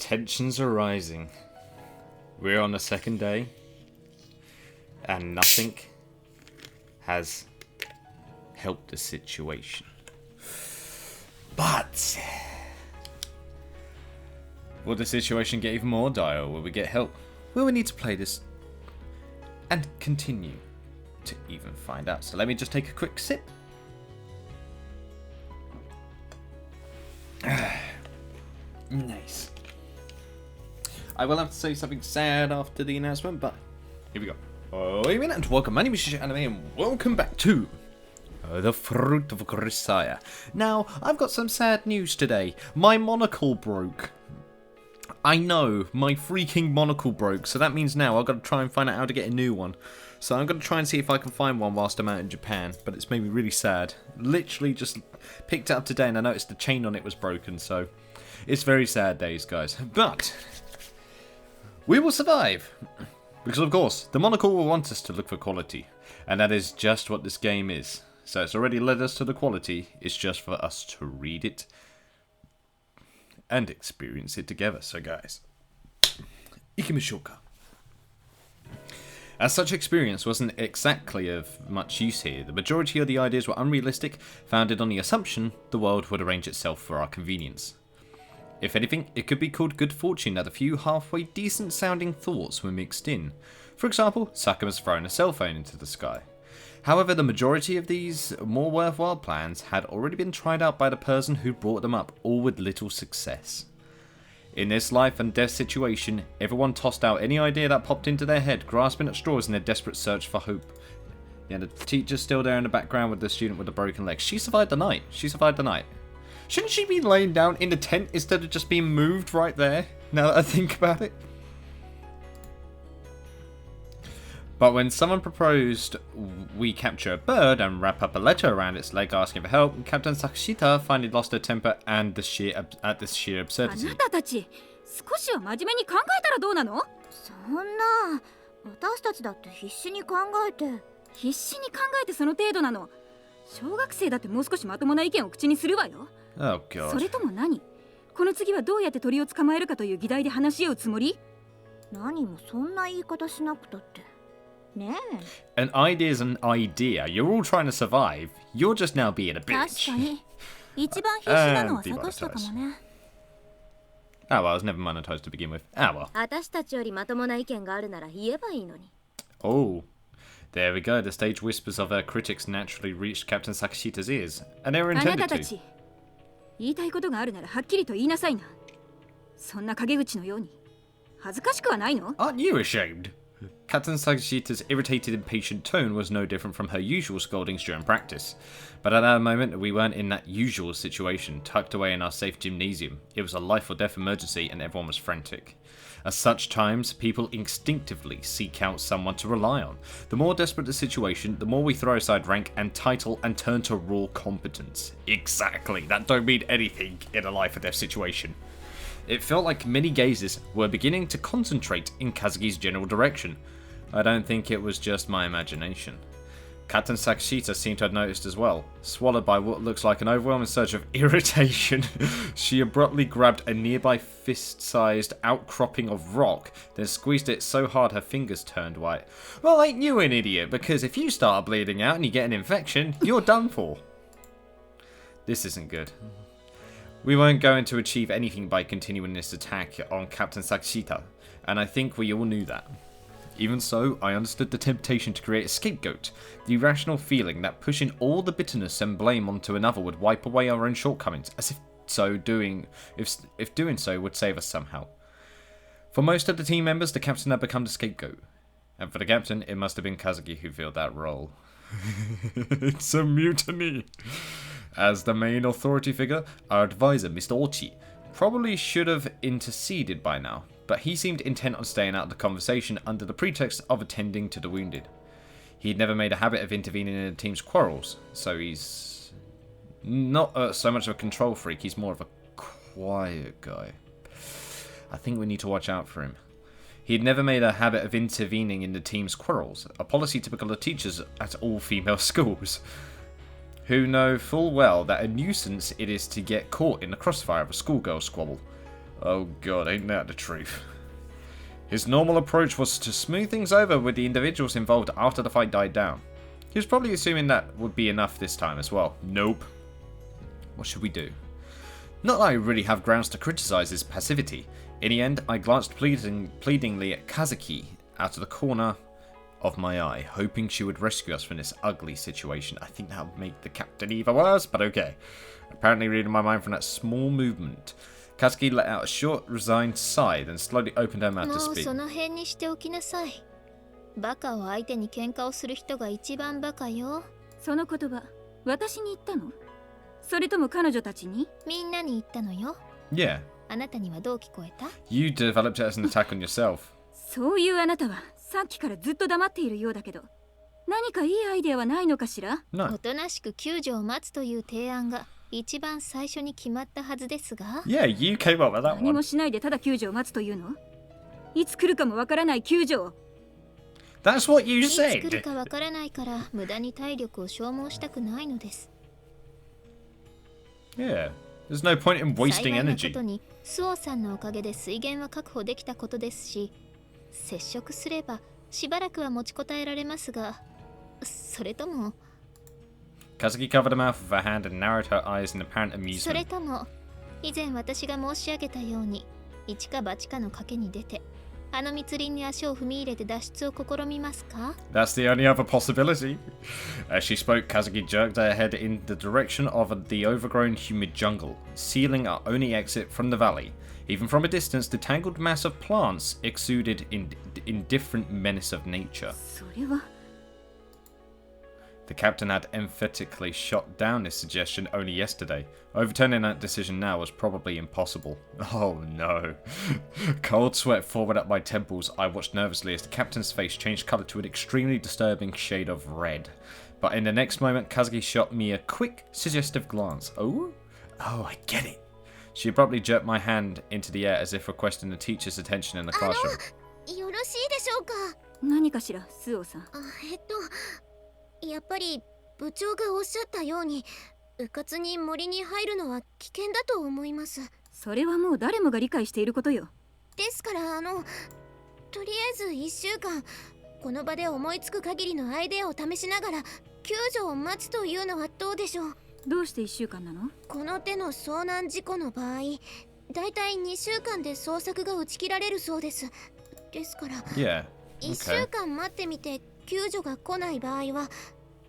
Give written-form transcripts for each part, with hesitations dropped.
Tensions are rising. We're on the second day, and nothing has helped the situation. But will the situation get even more dire? Will we get help? Will we need to play this and continue to even find out? So let me just take a quick sip. Nice. I will have to say something sad after the announcement, but here we go. Oh, you mean, and welcome, my name is Yuusha Anime, and welcome back to the Fruit of Grisaia. Now, I've got some sad news today. My monocle broke. I know, my freaking monocle broke, so that means now I've got to try and find out how to get a new one. So I'm going to try and see if I can find one whilst I'm out in Japan, but it's made me really sad. Literally just picked it up today and I noticed the chain on it was broken, so it's very sad days, guys. But we will survive, because of course, the monocle will want us to look for quality, and that is just what this game is. So it's already led us to the quality, it's just for us to read it and experience it together. So guys, ikimashouka. As such, experience wasn't exactly of much use here. The majority of the ideas were unrealistic, founded on the assumption the world would arrange itself for our convenience. If anything, it could be called good fortune that a few halfway decent sounding thoughts were mixed in. For example, Sakuma's throwing a cell phone into the sky. However, the majority of these more worthwhile plans had already been tried out by the person who brought them up, all with little success. In this life and death situation, everyone tossed out any idea that popped into their head, grasping at straws in their desperate search for hope. Yeah, the teacher's still there in the background with the student with the broken leg. She survived the night. She survived the night. Shouldn't she be laying down in the tent instead of just being moved right there, now that I think about it? But when someone proposed we capture a bird and wrap up a letter around its leg asking for help, Captain Sakashita finally lost her temper and the sheer absurdity. あなたたち、少しは真面目に考えたらどうなの？そんな、私たちだって必死に考えてその程度なの。小学生だってもう少しまともな意見を口にするわよ。Oh God. それとも何？この次はどうやって鳥を捕まえるかという議題で話し合うつもり？何もそんな言い方しなくたって。ねえ。An idea is an idea. You're all trying to survive. You're just now being a bitch. 確かに。一番必死なのはサトシとかもね。Ah well, I was never monetized to begin with. Ah well. 私たちよりまともな意見があるなら言えばいいのに。Oh. There we go. The stage whispers of her critics naturally reached Captain Sakashita's ears, and they were あな intended たた to. ち、言いたいことがあるならはっきりと言いなさいな。そんな陰口のように恥ずかしくはないの？ Aren't you ashamed? Captain Sakashita's irritated, impatient tone was no different from her usual scoldings during practice. But at that moment, we weren't in that usual situation, tucked away in our safe gymnasium. It was a life or death emergency, and everyone was frantic. At such times, people instinctively seek out someone to rely on. The more desperate the situation, the more we throw aside rank and title and turn to raw competence. Exactly, that don't mean anything in a life or death situation. It felt like many gazes were beginning to concentrate in KAZUKI's general direction. I don't think it was just my imagination. Captain Sakashita seemed to have noticed as well. Swallowed by what looks like an overwhelming surge of irritation, she abruptly grabbed a nearby fist-sized outcropping of rock, then squeezed it so hard her fingers turned white. Well, ain't you an idiot? Because if you start bleeding out and you get an infection, you're done for. This isn't good. We weren't going to achieve anything by continuing this attack on Captain Sakashita, and I think we all knew that. Even so, I understood the temptation to create a scapegoat, the irrational feeling that pushing all the bitterness and blame onto another would wipe away our own shortcomings, as if doing so would save us somehow. For most of the team members, the captain had become the scapegoat, and for the captain, it must have been KAZUKI who filled that role. It's a mutiny! As the main authority figure, our advisor, Mr. Ochi, probably should have interceded by now, but he seemed intent on staying out of the conversation under the pretext of attending to the wounded. He'd never made a habit of intervening in the team's quarrels, so he's not so much of a control freak, he's more of a quiet guy. I think we need to watch out for him. He'd never made a habit of intervening in the team's quarrels, a policy typical of teachers at all female schools, who know full well that a nuisance it is to get caught in the crossfire of a schoolgirl squabble. Oh god, ain't that the truth. His normal approach was to smooth things over with the individuals involved after the fight died down. He was probably assuming that would be enough this time as well. Nope. What should we do? Not that I really have grounds to criticize his passivity. In the end, I glanced pleadingly at KAZUKI out of the corner of my eye, hoping she would rescue us from this ugly situation. I think that would make the captain even worse, but okay. Apparently reading my mind from that small movement. KAZUKI let out a short, resigned sigh, then slowly opened her mouth to speak. その辺にしておきなさい。バカを相手に喧嘩をする人が一番バカよ。その言葉、私に言ったの？それとも彼女たちに？みんなに言ったのよ。Yeah. あなたにはどう聞こえた？ You developed it as an attack on yourself. そういうあなたはさっきからずっと黙っているようだけど、何かいいアイデアはないのかしら？ No. おとなしく救助を待つという提案が一番最初に決まったはずですが。Yeah, you came up with that 何も one. しないでただ救助を待つというの？いつ来るかもわからない救助を。That's what you いつ来る said. かわからないから無駄に体力を消耗したくないのです。 Yeah. There's no point in wasting 幸いなこ energy. とにスオさんのおかげで水源は確保できたことですし、接触すればしばらくは持ちこたえられますが、それとも KAZUKI covered her mouth with her hand and narrowed her eyes in apparent それ amusement. とも以前私が申し上げたように一か八かの賭けに出てあの密林に足を踏み入れて脱出を試みますか？ That's the only other possibility. As she spoke, KAZUKI jerked her head in the direction of the overgrown humid jungle, sealing our only exit from the valley. Even from a distance, the tangled mass of plants exuded indifferent menace of nature. それは。The captain had emphatically shot down this suggestion only yesterday. Overturning that decision now was probably impossible. Oh no. Cold sweat forward up my temples. I watched nervously as the captain's face changed colour to an extremely disturbing shade of red. But in the next moment, KAZUKI shot me a quick, suggestive glance. Oh? Oh, I get it. She abruptly jerked my hand into the air as if requesting the teacher's attention in the classroom. よろしいでしょうか？何かしら、スオさん。やっぱり部長がおっしゃったようにうかつに森に入るのは危険だと思います。それはもう誰もが理解していることよ。ですからとりあえず1週間この場で思いつく限りのアイデアを試しながら救助を待つというのはどうでしょう？どうして1週間なの？この手の遭難事故の場合、だいたい2週間で捜索が打ち切られるそうです。ですから、Yeah. 1週間待ってみて救助が来ない場合は、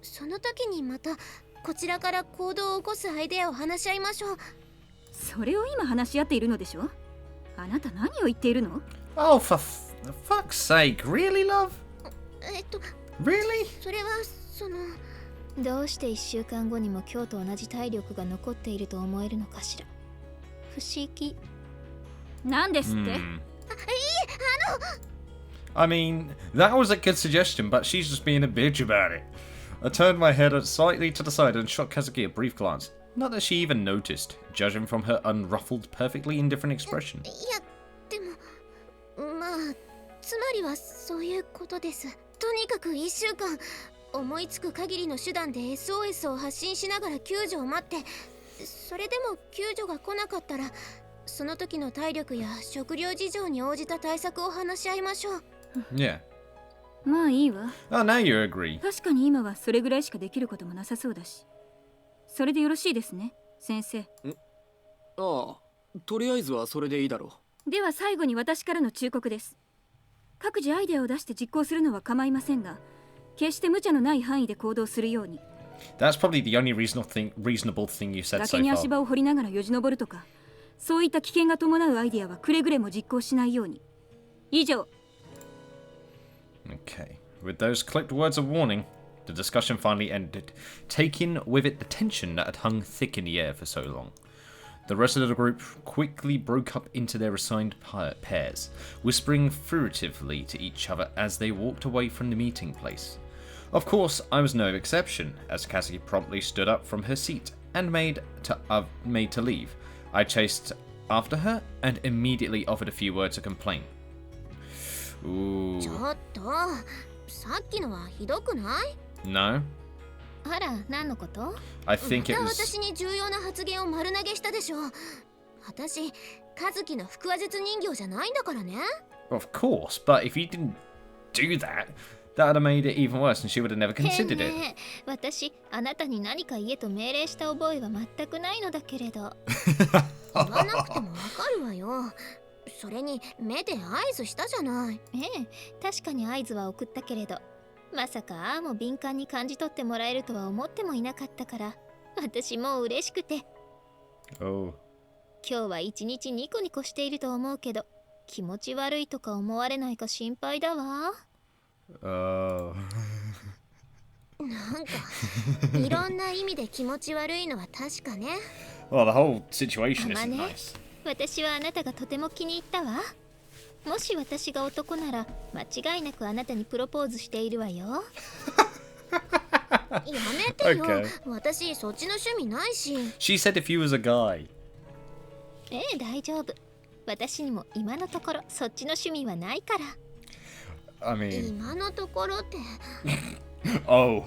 その時にまたこちらから行動を起こすアイデアを話し合いましょう。それを今話し合っているのでしょ？あなた何を言っているの？ Oh, for fuck's sake. Really, love? Really? それはどうして1週間後にも今日と同じ体力が残っていると思えるのかしら。不思議。なんですって？ I mean, that was a good suggestion, but she's just being a bitch about it. I turned my head slightly to the side and shot KAZUKI a brief glance. Not that she even noticed, judging from her unruffled, perfectly indifferent expression. いや、でも、まあ、つまりはそういうことです。とにかく1週間、思いつく限りの手段で SOS を発信しながら救助を待って、それでも救助が来なかったら、その時の体力や食料事情に応じた対策を話し合いましょう。Yeah. まあいいわ。 Oh, now you agree. 確かに今はそれぐらいしかできることもなさそうだし。それでよろしいですね、先生。ああ、とりあえずはそれでいいだろう。では最後に私からの忠告です。各自アイデアを出して実行するのは構いませんが、決して無茶のない範囲で行動するように。That's probably the only reasonable thing you said so 崖に足 far. 場を掘りながらよじ登るとか、そういった危険が伴うアイデアはくれぐれも実行しないように。以上。Okay. With those clipped words of warning, the discussion finally ended, taking with it the tension that had hung thick in the air for so long. The rest of the group quickly broke up into their assigned pairs, whispering furtively to each other as they walked away from the meeting place. Of course, I was no exception, as KAZUKI promptly stood up from her seat and made to leave. I chased after her and immediately offered a few words of complaint. Ooh. ちょっと、さっきのはひどくない？ No? あら、何のこと？ I think it また was... 私に重要な発言を丸投げしたでしょ。私、カズキの腹話術人形じゃないんだからね。 Of course, but if you didn't do that, that would have made it even worse and she would have never 変 considered ね it. 私あなたに何か言えと命令した覚えは全くないのだけれど。言わなくてもわかるわよ。それに目で合図したじゃない。ええ、確かに合図は送ったけれど、まさかああも敏感に感じ取ってもらえるとは思ってもいなかったから、私もう嬉しくて。 Oh. 今日は一日ニコニコしていると思うけど、気持ち悪いとか思われないか心配だわ。Oh. なんかいろんな意味で気持ち悪いのは確かね。 Well, the whole situation isn't Amane? nice. 私はあなたがとても気に入ったわ。もし私が男なら間違いなくあなたにプロポーズしているわよ。やめてよ、Okay. 私そっちの趣味ないし。 She said if you was a guy. ええ、大丈夫。私にも今のところそっちの趣味はないから。 I mean, 今のところって oh.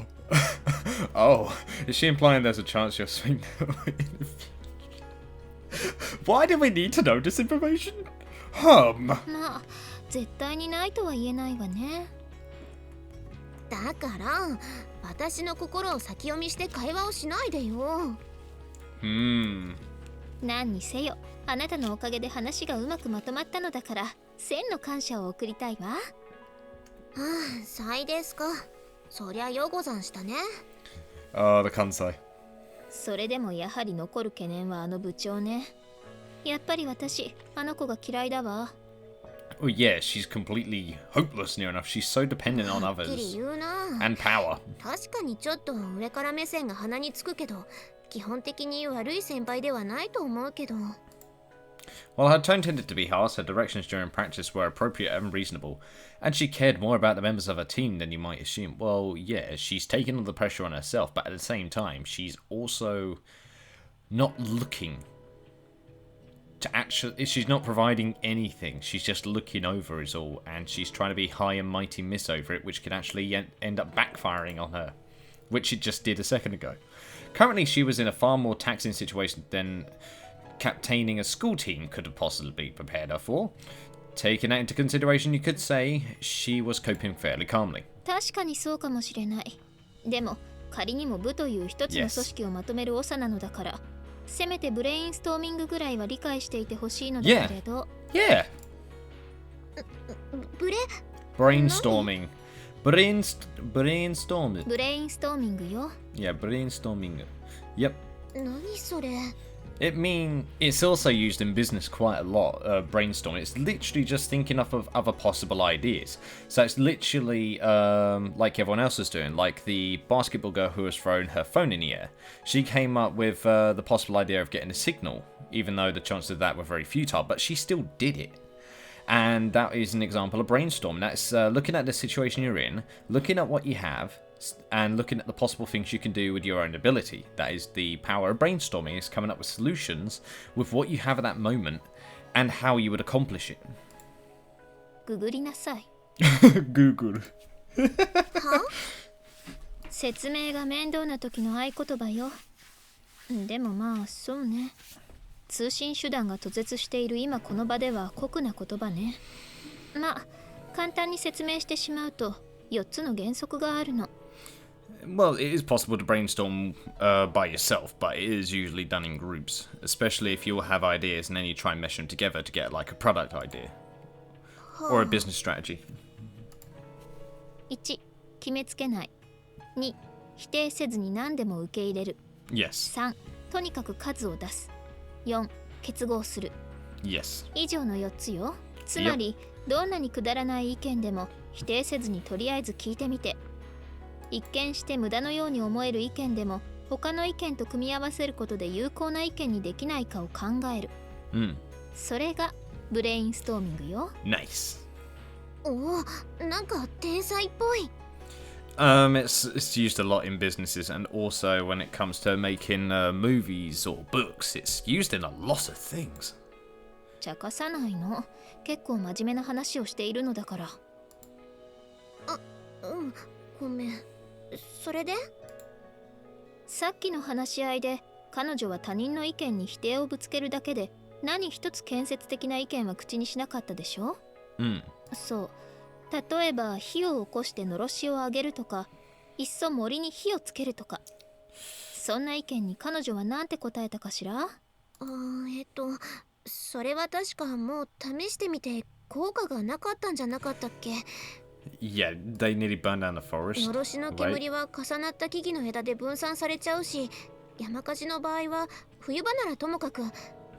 Oh. Is she implying there's a chance you'll swing that way in the future? Why do we need to know this information? まあ絶対にないとは言えないわね。だから私の心を先読みして会話をしないでよ。何にせよあなたのおかげで話がうまくまとまったのだから1000の感謝を送りたいわ。はあ、才ですか。そりゃよござんしたね。 Oh, the kansai. それでもやはり残る懸念はあの部長ね。やっぱり私あの子が嫌いだわ。 Oh yeah, she's completely hopeless near enough. She's so dependent on はっきり others 言うな。 and power. 確かにちょっと上から目線が鼻につくけど、基本的に悪い先輩ではないと思うけど。 While her tone tended to be harsh, her directions during practice were appropriate and reasonable, and she cared more about the members of her team than you might assume. Well, yeah, she's taken all the pressure on herself, but at the same time, she's also not looking to actually. She's not providing anything. She's just looking over it all, and she's trying to be high and mighty miss over it, which could actually end up backfiring on her, which it just did a second ago. Currently, she was in a far more taxing situation than captaining a school team could have possibly prepared her for. Taking that into consideration, you could say she was coping fairly calmly. 確かにそうかもしれない。でも仮にも部という一つの組織をまとめる長なのだから、せめてブレインストーミングぐらいは理解していてほしいのだけれど。Yeah. ブレ Brainstorming. Brainstorming. ブレインストーミングよ。 Yeah, brainstorming. Yep. 何それ。 It's also used in business quite a lot, brainstorming. It's literally just thinking up of other possible ideas. So it's literally like everyone else is doing, like the basketball girl who has thrown her phone in the air. She came up with the possible idea of getting a signal, even though the chances of that were very futile, but she still did it. And that is an example of brainstorming. That's looking at the situation you're in, looking at what you have, and looking at the possible things you can do with your own ability. That is the power of brainstorming, is coming up with solutions with what you have at that moment and how you would accomplish it. ググりなさい。 Google. 説明が面倒な時の合言葉よ。でもまあそうね。通信手段が途絶している今この場では酷な言葉ね。まあ簡単に説明してしまうと4つの原則があるの。Well, it is possible to brainstorm by yourself, but it is usually done in groups, especially if you have ideas and then you try and mesh them together to get like a product idea or a business strategy. 1、決めつけない。2、否定せずに何でも受け入れる。 Yes. 3、とにかく数を出す。4、結合する。 Yes. 以上の4つよ。つまり、どんなにくだらない意見でも否定せずにとりあえず聞いてみて。一見して無駄のように思える意見でも他の意見と組み合わせることで有効な意見にできないかを考える。それがブレインストーミングよ。 Nice. おお、なんか天才っぽい。It's used a lot in businesses and also when it comes to making movies or books. It's used in a lot of things. 茶化さないの。結構真面目な話をしているのだから。うん、ごめん。それで？さっきの話し合いで彼女は他人の意見に否定をぶつけるだけで何一つ建設的な意見は口にしなかったでしょ。そう。例えば火を起こしてのろしを上げるとか、いっそ森に火をつけるとか。そんな意見に彼女は何て答えたかしら。それは確かもう試してみて効果がなかったんじゃなかったっけ。 Yeah, they nearly burned down the forest. のろしの煙は重なった木々の枝で分散されちゃうし、山火事の場合は冬場ならともかく、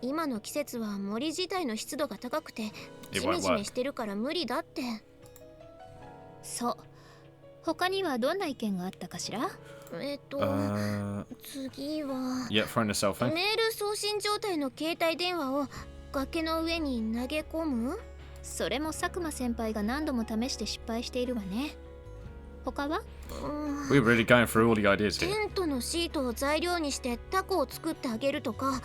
今の季節は森自体の湿度が高くてジメジメしてるから無理だって。そう。他にはどんな意見があったかしら。次は Yeah, throwing a cell phone. メール送信状態の携帯電話を崖の上に投げ込む。それも佐久間先輩が何度も試して失敗しているわね。他は？ We're really going through all the ideas テ here. ントのシートを材料にしてタコを作ってあげるとか、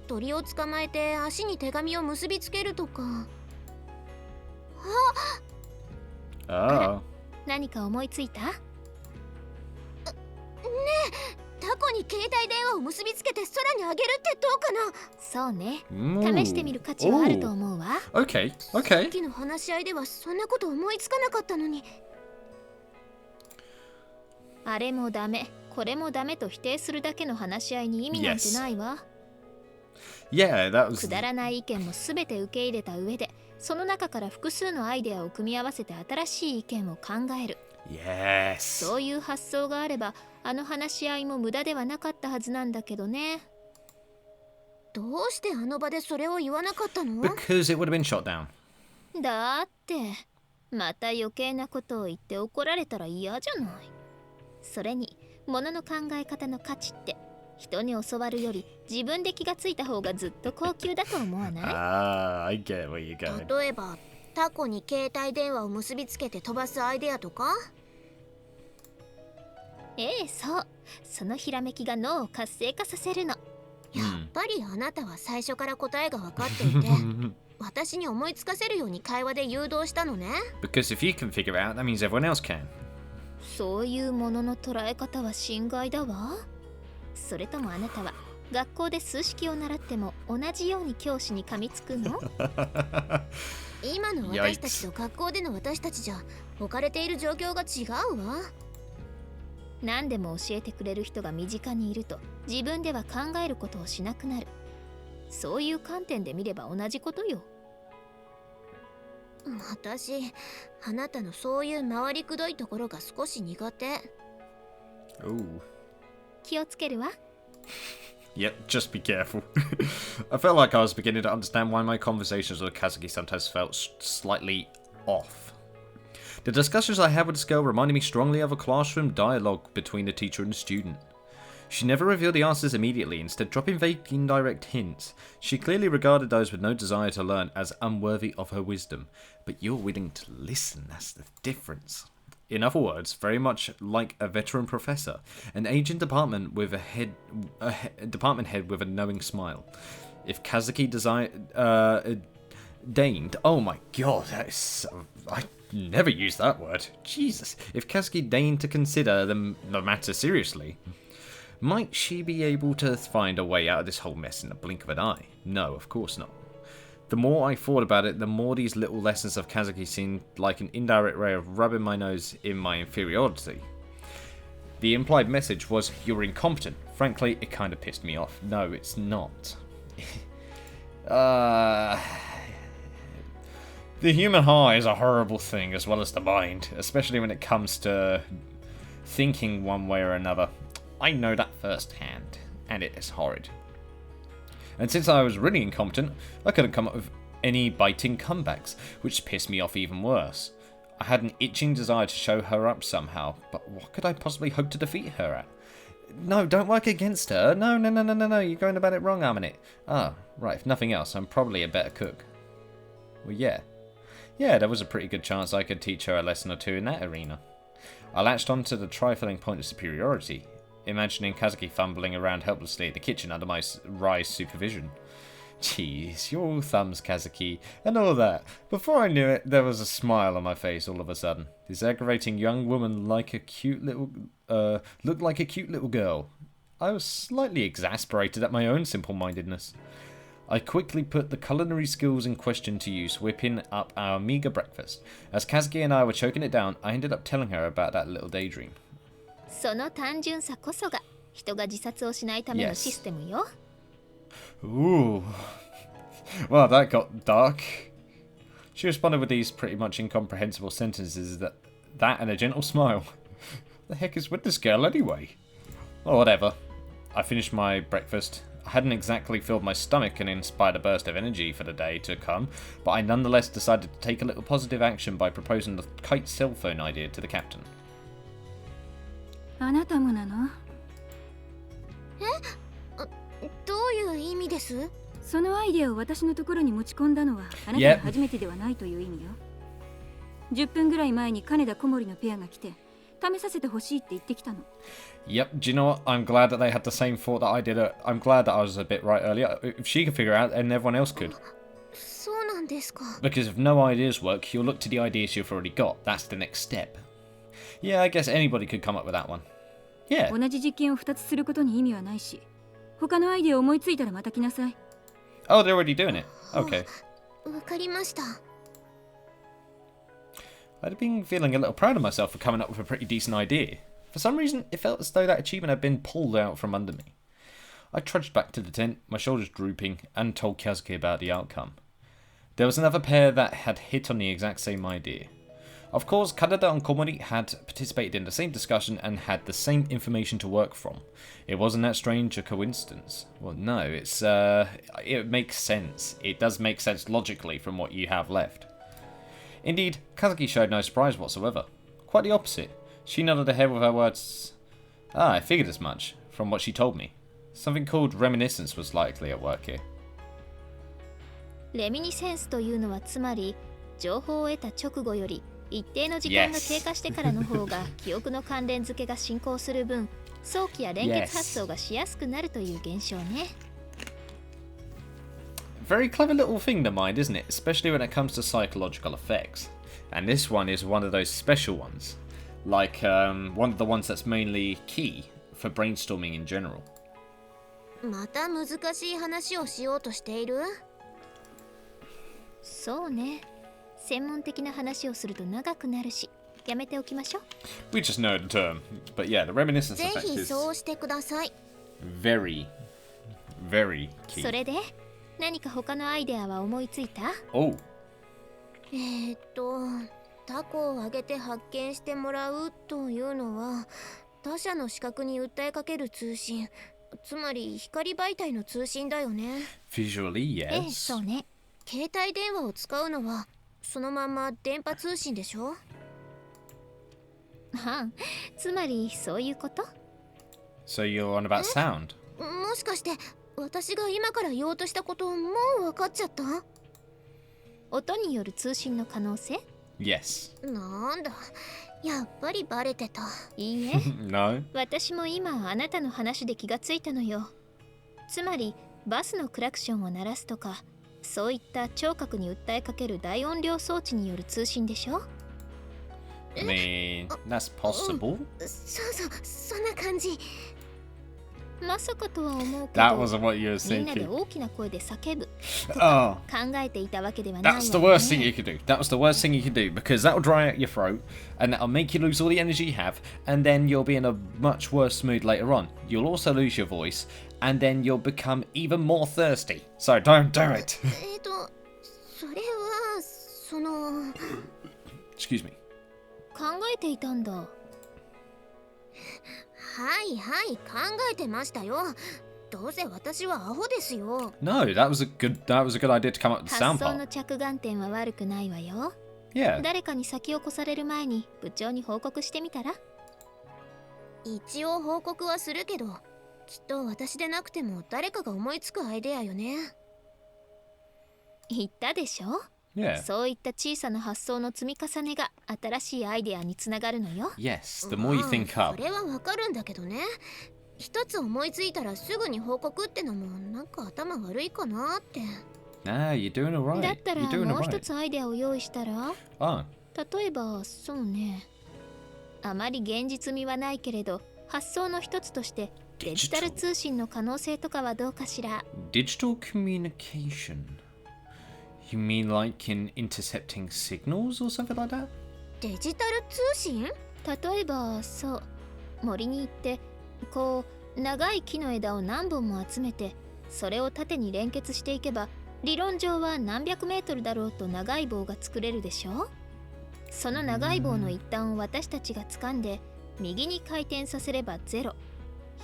鳥を捕まえて足に手紙を結びつけるとか。Oh. 何か思いついた？タコに携帯電話を結びつけて空にあげるってどうかな。そうね。 Ooh. 試してみる価値はあると思うわ。Okay, さっ okay. きの話し合いではそんなこと思いつかなかったのに。あれもダメ、これもダメと否定するだけの話し合いに意味なんてないわ。Yeah, that was. くだらない意見もすべて受け入れた上で、その中から複数のアイデアを組み合わせて新しい意見を考える。Yes. そういう発想があれば、あの話し合いも無駄ではなかったはずなんだけどね。どうしてあの場でそれを言わなかったの？ Because it would have been shot down. だって、また余計なことを言って怒られたら嫌じゃない。それに、物の考え方の価値って、人に教わるより自分で気がついた方がずっと高級だと思わない？ Ah, I get where you're going. 例えばタコに携帯電話を結びつけて飛ばすアイデアとか。ええ、そう。そのひらめきが脳を活性化させるの。やっぱりあなたは最初から答えが分かっていて私に思いつかせるように会話で誘導したのね。 Because if you can figure it out, that means everyone else can. そういうものの捉え方は心外だわ。それともあなたは学校で数式を習っても同じように教師に噛みつくの？今の私たちと学校での私たちじゃ置かれている状況が違うわ。何でも教えてくれる人が身近にいると自分では考えることをしなくなる。そういう観点で見れば同じことよ。私、あなたのそういう回りくどいところが少し苦手。 Ooh. 気をつけるわ。 Yep, just be careful. I felt like I was beginning to understand why my conversations with KAZUKI sometimes felt slightly off. The discussions I had with this girl reminded me strongly of a classroom dialogue between the teacher and the student. She never revealed the answers immediately, instead dropping vague indirect hints. She clearly regarded those with no desire to learn as unworthy of her wisdom. But you're willing to listen, that's the difference. In other words, very much like a veteran professor, an aging department with department head with a knowing smile. If KAZUKI deigned, oh my god, that is so, I never used that word. Jesus, if KAZUKI deigned to consider the matter seriously, might she be able to find a way out of this whole mess in the blink of an eye? No, of course not. The more I thought about it, the more these little lessons of KAZUKI seemed like an indirect way of rubbing my nose in my inferiority. The implied message was, you're incompetent. Frankly, it kind of pissed me off. No, it's not. The human heart is a horrible thing, as well as the mind, especially when it comes to thinking one way or another. I know that firsthand, and it is horrid. And since I was really incompetent, I couldn't come up with any biting comebacks, which pissed me off even worse. I had an itching desire to show her up somehow, but what could I possibly hope to defeat her at? No, don't work against her. No, you're going about it wrong, Amane. Ah, right, if nothing else, I'm probably a better cook. Well, yeah, there was a pretty good chance I could teach her a lesson or two in that arena. I latched on to the trifling point of superiority, imagining KAZUKI fumbling around helplessly in the kitchen under my wry supervision. Jeez, you're all thumbs, KAZUKI, and all that. Before I knew it, there was a smile on my face all of a sudden. This aggravating young woman looked like a cute little girl. I was slightly exasperated at my own simple-mindedness. I quickly put the culinary skills in question to use, whipping up our meager breakfast. As Kazuki and I were choking it down, I ended up telling her about that little daydream. その単純さこそが人が自殺をしないためのシステムよ。Ooh. Well, that got dark. She responded with these pretty much incomprehensible sentences that and a gentle smile. The heck is with this girl anyway? Well, whatever. I finished my breakfast. I hadn't exactly filled my stomach and inspired a burst of energy for the day to come, but I nonetheless decided to take a little positive action by proposing the kite cell phone idea to the captain. あなたもなの？どういう意味です？そのアイデアを私のところに持ち込んだのはあなたが初めてではないという意味よ。10分ぐらい前に金田小森のペアが来て試させてほしいって言ってきたの。Yep, do you know what? I'm glad that they had the same thought that I did. I'm glad that I was a bit right earlier. If she could figure out, then everyone else could. そうなんですか。 Because if no ideas work, you'll look to the ideas you've already got. That's the next step. Yeah, I guess anybody could come up with that one. Yeah. 同じ実験を2つすることに意味はないし、他のアイデアを思いついたらまた来なさい。Oh, they're already doing it. Okay. わかりました。I'd been feeling a little proud of myself for coming up with a pretty decent idea. For some reason, it felt as though that achievement had been pulled out from under me. I trudged back to the tent, my shoulders drooping, and told Kazuki about the outcome. There was another pair that had hit on the exact same idea. Of course, Kaneda and Komori had participated in the same discussion and had the same information to work from. It wasn't that strange a coincidence. Well, no, it makes sense. It does make sense logically from what you have left. Indeed, Kazuki showed no surprise whatsoever. Quite the opposite. She nodded her head with her words, "Ah, I figured as much, from what she told me. Something called reminiscence was likely at work here." レミニセンスというのはつまり情報を得た直後より一定の時間が経過してからの方が記憶の関連付けが進行する分早期や連結発想がしやすくなるという現象ね。Very clever little thing, the mind, isn't it? Especially when it comes to psychological effects. And this one is one of those special ones. Like, one of the ones that's mainly key for brainstorming in general. また難しい話をしようとしている？そうね。専門的な話をすると長くなるし、やめておきましょう。We just know the term. But yeah, the reminiscence ぜ effect ひ is そうしてください。 very, very key. それで何か他のアイデアは思いついた？ Oh. タコをあげて発見してもらうというのは他者の視覚に訴えかける通信、つまり光媒体の通信だよね。 Visually, ええ、 yes. そうね。携帯電話を使うのはそのまま電波通信でしょ？はん、つまりそういうこと？ So you're on about sound? もしかして私が今から言おうとしたこともう分かっちゃった？音による通信の可能性？ Yes. なんだ、やっぱりバレてた。いいえ。No. 私も今あなたの話で気がついたのよ。つまりバスのクラクションを鳴らすとか、そういった聴覚に訴えかける大音量装置による通信でしょ？ I mean, that's possible. そうそんな感じ。まさかとは思うけ That ど、 wasn't what you were みんなで thinking. 大きな声で叫ぶ Oh. 考えていたわけではないわ That's よ the ね。 worst thing you could do. That was the worst thing you could do because that'll dry out your throat and that'll make you lose all the energy you have, and then you'll be in a much worse mood later on. You'll also lose your voice, and then you'll become even more thirsty. So don't do it. それはその Excuse me. 考えていたんだ。はい考えてましたよ。どうせ私はアホですよ。 No, that was a good idea to come up with the 発 sound 想の part. 着眼点は悪くないわよ。 Yeah. 誰かに先を越される前に部長に報告してみたら？一応報告はするけど、きっと私でなくても誰かが思いつくアイデアよね。言ったでしょ？ Yeah. そういった小さな発想の積み重ねが新しいアイデアにつながるのよ。 Yes. The more you think up. それはわかるんだけどね。一つ思いついたらすぐに報告ってのもなんか頭悪いかなって。Nah, you're doing だ alright. ったら You're doing もう一 alright. つアイデアを用意したら？ Oh. 例えばそうね、あまり現実味はないけれど発想の一つとしてデジタル通信の可能性とかはどうかしら。 Digital communication. You mean like in intercepting signals or something like that? デジタル通信？例えばそう森に行ってこう長い木の枝を何本も集めてそれを縦に連結していけば理論上は何百メートルだろうと長い棒が作れるでしょ。その長い棒の一端を私たちが掴んで右に回転させれば0、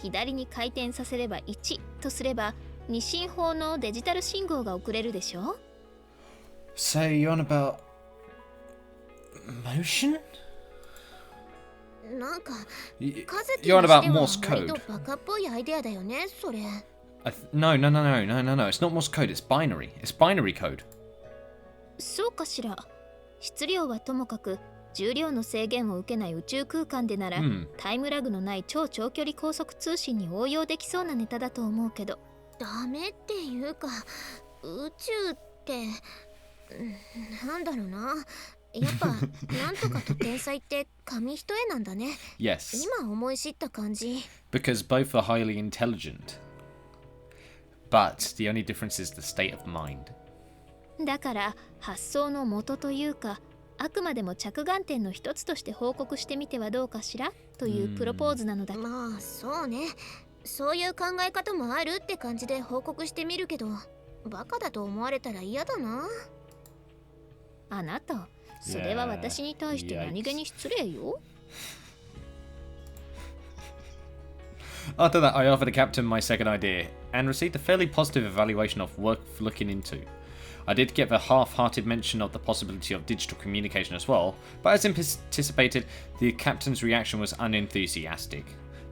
左に回転させれば1とすれば二進法のデジタル信号が送れるでしょ。 So you're on about motion? なんか Y- カズキ You're に on して about は Morse 割と code. バカっぽいアイデアだよね、それ。No. It's not Morse code. It's binary. It's binary code. そうかしら。質量はともかく重量の制限を受けない宇宙空間でなら、タイムラグのない超長距離高速通信に応用できそうなネタだと思うけど。ダメっていうか、宇宙ってなんだろうな。やっぱなんとかと天才って紙一重なんだね。Yes. 今思い知った感じ。Because both are highly intelligent. But the only difference is the state of mind. だから発想の元というかあくまでも着眼点の一つとして報告してみてはどうかしらというプロポーズなのだ。まあそうね。そういう考え方もあるって感じで報告してみるけど、バカだと思われたら嫌だな。あなた、それは私に対して何気に失礼よ。After that, I offered the captain my second idea and received a fairly positive evaluation of worth looking into. I did give a half-hearted mention of the possibility of digital communication as well, but as anticipated, the captain's reaction was unenthusiastic.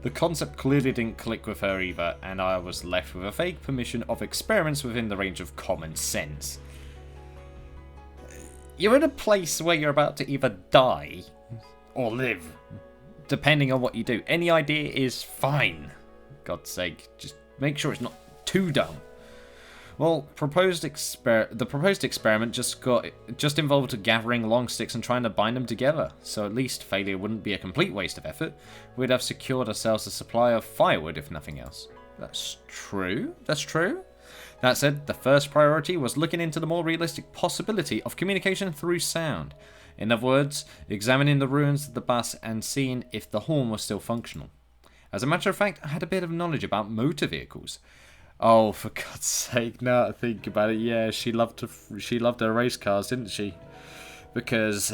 The concept clearly didn't click with her either, and I was left with a vague permission of experiments within the range of common sense. You're in a place where you're about to either die or live, depending on what you do. Any idea is fine. God's sake, just make sure it's not too dumb. Well, the proposed experiment just involved gathering long sticks and trying to bind them together, so at least failure wouldn't be a complete waste of effort. We'd have secured ourselves a supply of firewood, if nothing else. That's true. That said, the first priority was looking into the more realistic possibility of communication through sound. In other words, examining the ruins of the bus and seeing if the horn was still functional. As a matter of fact, I had a bit of knowledge about motor vehicles. Oh, for God's sake, now that I think about it, yeah, she loved her race cars, didn't she? Because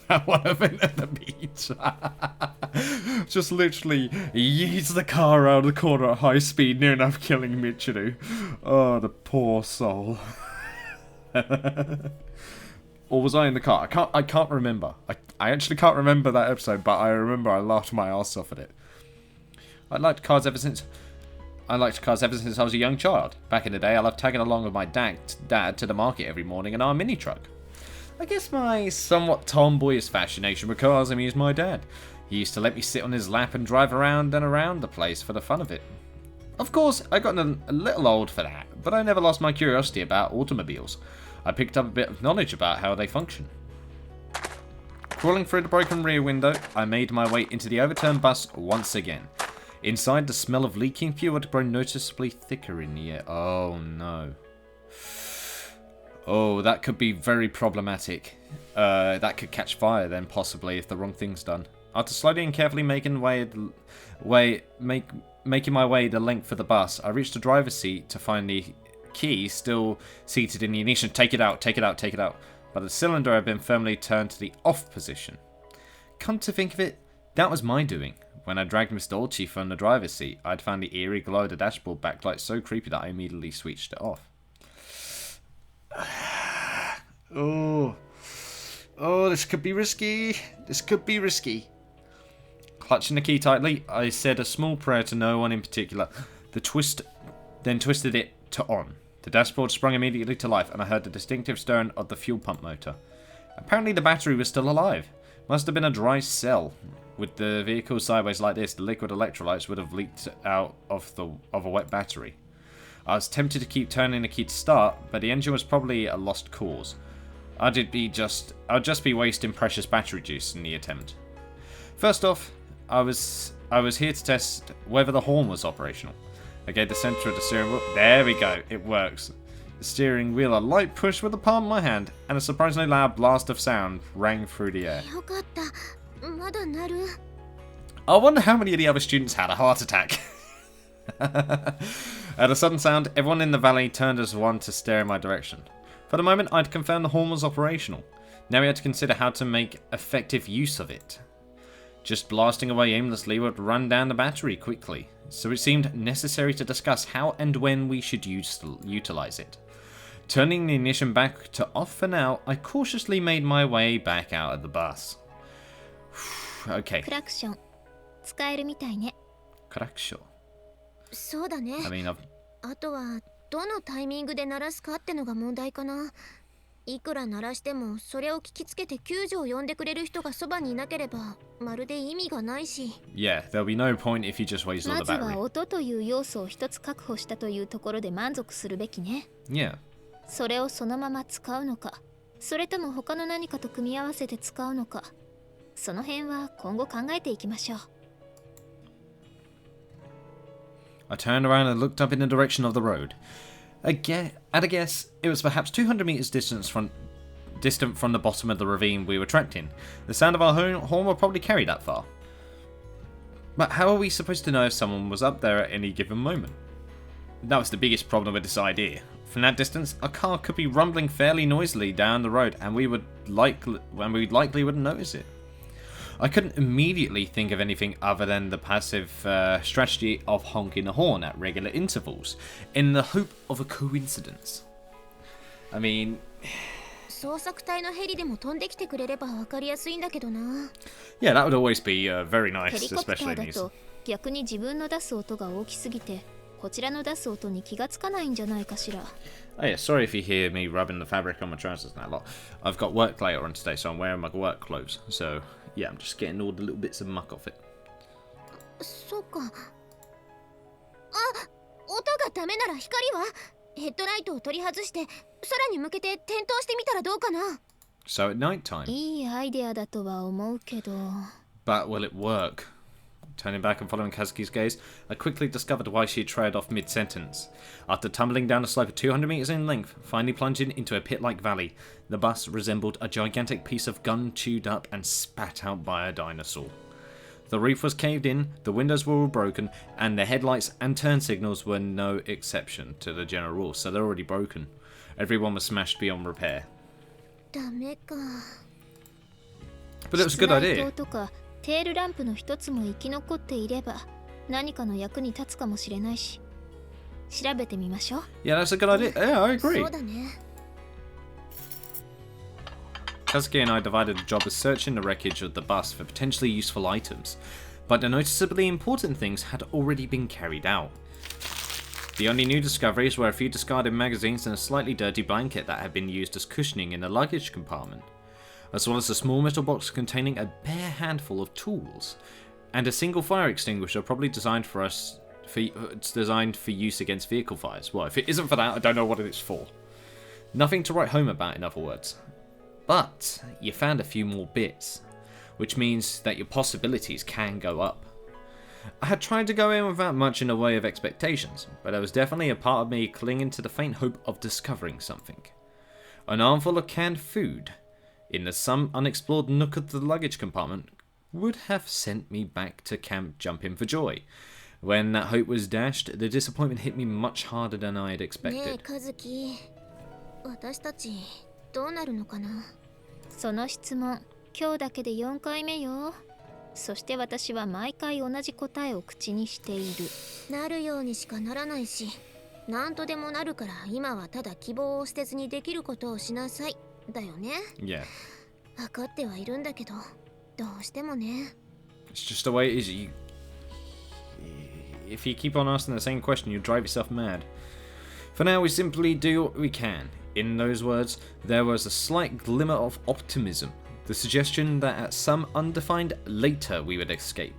that one event at the beach just literally yeets the car around the corner at high speed, near enough killing Michiru. Oh, the poor soul. Or was I in the car? I can't remember. I actually can't remember that episode, but I remember I laughed my ass off at it. I liked cars ever since I was a young child. Back in the day, I loved tagging along with my dad to the market every morning in our mini truck. I guess my somewhat tomboyish fascination with cars amused my dad. He used to let me sit on his lap and drive around and around the place for the fun of it. Of course, I got a little old for that, but I never lost my curiosity about automobiles. I picked up a bit of knowledge about how they function. Crawling through the broken rear window, I made my way into the overturned bus once again. Inside, the smell of leaking fuel had grown noticeably thicker in the air. Oh no. Oh, that could be very problematic. That could catch fire then, possibly, if the wrong thing's done. After slowly and carefully making my way the length of the bus, I reached the driver's seat to find the key still seated in the ignition. Take it out. But the cylinder had been firmly turned to the off position. Come to think of it, that was my doing. When I dragged Mr. Orchi from the driver's seat, I'd found the eerie glow of the dashboard backlight so creepy that I immediately switched it off. Oh, this could be risky. Clutching the key tightly, I said a small prayer to no one in particular. Then twisted it to on. The dashboard sprung immediately to life, and I heard the distinctive stirring of the fuel pump motor. Apparently the battery was still alive. Must have been a dry cell. With the vehicle sideways like this, the liquid electrolytes would have leaked out of a wet battery. I was tempted to keep turning the key to start, but the engine was probably a lost cause. I'd just be wasting precious battery juice in the attempt. First off, I was I was here to test whether the horn was operational. I gave the center of the steering wheel. There we go, it works. The steering wheel a light push with the palm of my hand, and a surprisingly loud blast of sound rang through the air. よかった。まだ鳴る。 I wonder how many of the other students had a heart attack. At a sudden sound, everyone in the valley turned as one to stare in my direction. For the moment, I'd confirmed the horn was operational. Now we had to consider how to make effective use of it. Just blasting away aimlessly would run down the battery quickly, so it seemed necessary to discuss how and when we should utilize it. Turning the ignition back to off for now, I cautiously made my way back out of the bus. Okay. クラクション使えるみたいね。 Correction. そうだね。 I mean, あとはどのタイミングで鳴らすかってのが問題かな。いくら鳴らしてもそれを聞きつけて救助を呼んでくれる人がそばにいなければまるで意味がないし。yeah, there'll be no point if you just wasted all ま the ずは battery. 音という要素を一つ確保したというところで満足するべきね。 Yeah. それをそのまま使うのか、それとも他の何かと組み合わせて使うのか、その辺は今後考えていきましょう。 I turned around and looked up in the direction of the road. At a guess, it was perhaps 200 meters distant from the bottom of the ravine we were trapped in. The sound of our horn would probably carry that far. But how are we supposed to know if someone was up there at any given moment? That was the biggest problem with this idea. From that distance, a car could be rumbling fairly noisily down the road, and we likely wouldn't notice it. I couldn't immediately think of anything other than the passive strategy of honking the horn at regular intervals, in the hope of a coincidence. I mean... 捜索隊のヘリでも飛んできてくれれば分かりやすいんだけどな。 Yeah, that would always be very ヘ nice, リコプタ especially ーだ in these. と逆に自分の出す音が大きすぎてこちらの出す音に気がつかないんじゃないかしら。 Oh yeah, sorry if you hear me rubbing the fabric on my trousers and that lot. I've got work later on today, so I'm wearing my work clothes. So yeah, I'm just getting all the little bits of muck off it. そうか。あ、音がダメなら光はヘッドライトを取り外して空に向けて点灯してみたらどうかな。 So at night time. いいアイデアだとは思うけど。 But will it work? Turning back and following Kazuki's gaze, I quickly discovered why she had trailed off mid-sentence. After tumbling down a slope of 200 meters in length, finally plunging into a pit-like valley, the bus resembled a gigantic piece of gun chewed up and spat out by a dinosaur. The roof was caved in, the windows were all broken, and the headlights and turn signals were no exception to the general rule, so they're already broken. Everyone was smashed beyond repair. ダメか。 But it was a good 室内 idea. 灯とかテールランプの一つも生き残っていれば何かの役に立つかもしれないし調べてみましょう。 Yeah, that's a good idea. Yeah, I agree. そうだね。 Kazuki and I divided the job of searching the wreckage of the bus for potentially useful items, but the noticeably important things had already been carried out. The only new discoveries were a few discarded magazines and a slightly dirty blanket that had been used as cushioning in the luggage compartment, as well as a small metal box containing a bare handful of tools, and a single fire extinguisher probably designed for use against vehicle fires. Well, if it isn't for that, I don't know what it's for. Nothing to write home about, in other words. But you found a few more bits, which means that your possibilities can go up. I had tried to go in without much in the way of expectations, but there was definitely a part of me clinging to the faint hope of discovering something. An armful of canned food in some unexplored nook of the luggage compartment would have sent me back to camp jumping for joy. When that hope was dashed, the disappointment hit me much harder than I had ねえ expected. カズキ、私たちどうなるのかな。その質問今日だけで4回目よ。そして私は毎回同じ答えを口にしている。なるようにしかならないし、なんとでもなるから今はただ希望を捨てずにできることをしなさいだよね。 Yeah. 分かってはいるんだけど、どうしてもね。 It's just the way it is. If you keep on asking the same question, you'll drive yourself mad. For now, we simply do what we can. In those words, there was a slight glimmer of optimism, the suggestion that at some undefined later we would escape.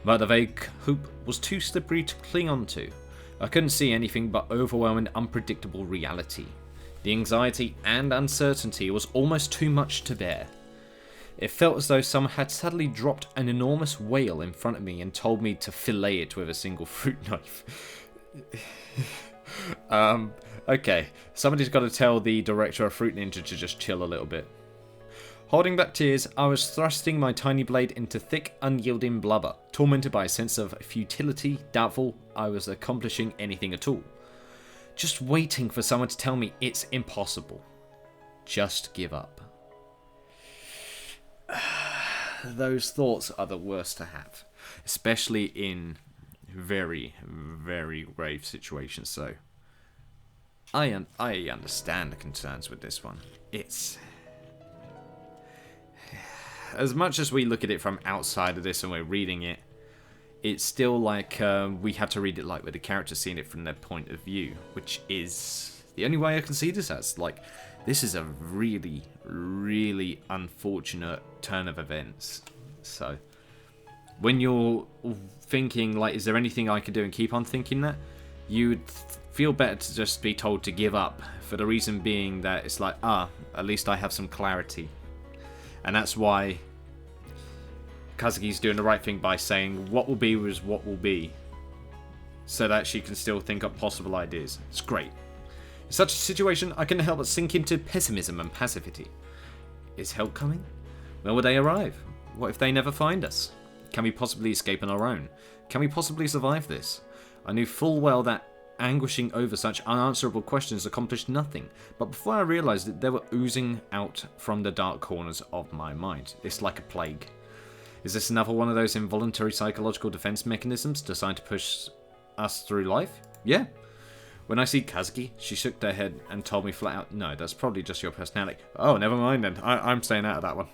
But the vague hope was too slippery to cling on to. I couldn't see anything but overwhelming, unpredictable reality. The anxiety and uncertainty was almost too much to bear. It felt as though someone had suddenly dropped an enormous whale in front of me and told me to fillet it with a single fruit knife. Okay, somebody's got to tell the director of Fruit Ninja to just chill a little bit. Holding back tears, I was thrusting my tiny blade into thick, unyielding blubber, tormented by a sense of futility, doubtful I was accomplishing anything at all. Just waiting for someone to tell me it's impossible. Just give up. Those thoughts are the worst to have, especially in very, very grave situations. So, I understand the concerns with this one. It's... As much as we look at it from outside of this and we're reading it, it's still like we have to read it like with the characters seeing it from their point of view, which is the only way I can see this as. Like, this is a really, really unfortunate turn of events. So, when you're thinking, like, is there anything I could do, and keep on thinking that, you'd feel better to just be told to give up, for the reason being that it's like, at least I have some clarity. And that's why Kazuki's doing the right thing by saying what will be was what will be, so that she can still think up possible ideas. It's great. In such a situation, I couldn't help but sink into pessimism and passivity. Is help coming? When will they arrive? What if they never find us? Can we possibly escape on our own? Can we possibly survive this? I knew full well that anguishing over such unanswerable questions accomplished nothing, but before I realised it, they were oozing out from the dark corners of my mind. It's like a plague. Is this another one of those involuntary psychological defense mechanisms designed to push us through life? Yeah. When I see Kazuki, she shook her head and told me flat out, no, that's probably just your personality. Oh, never mind then. I'm staying out of that one.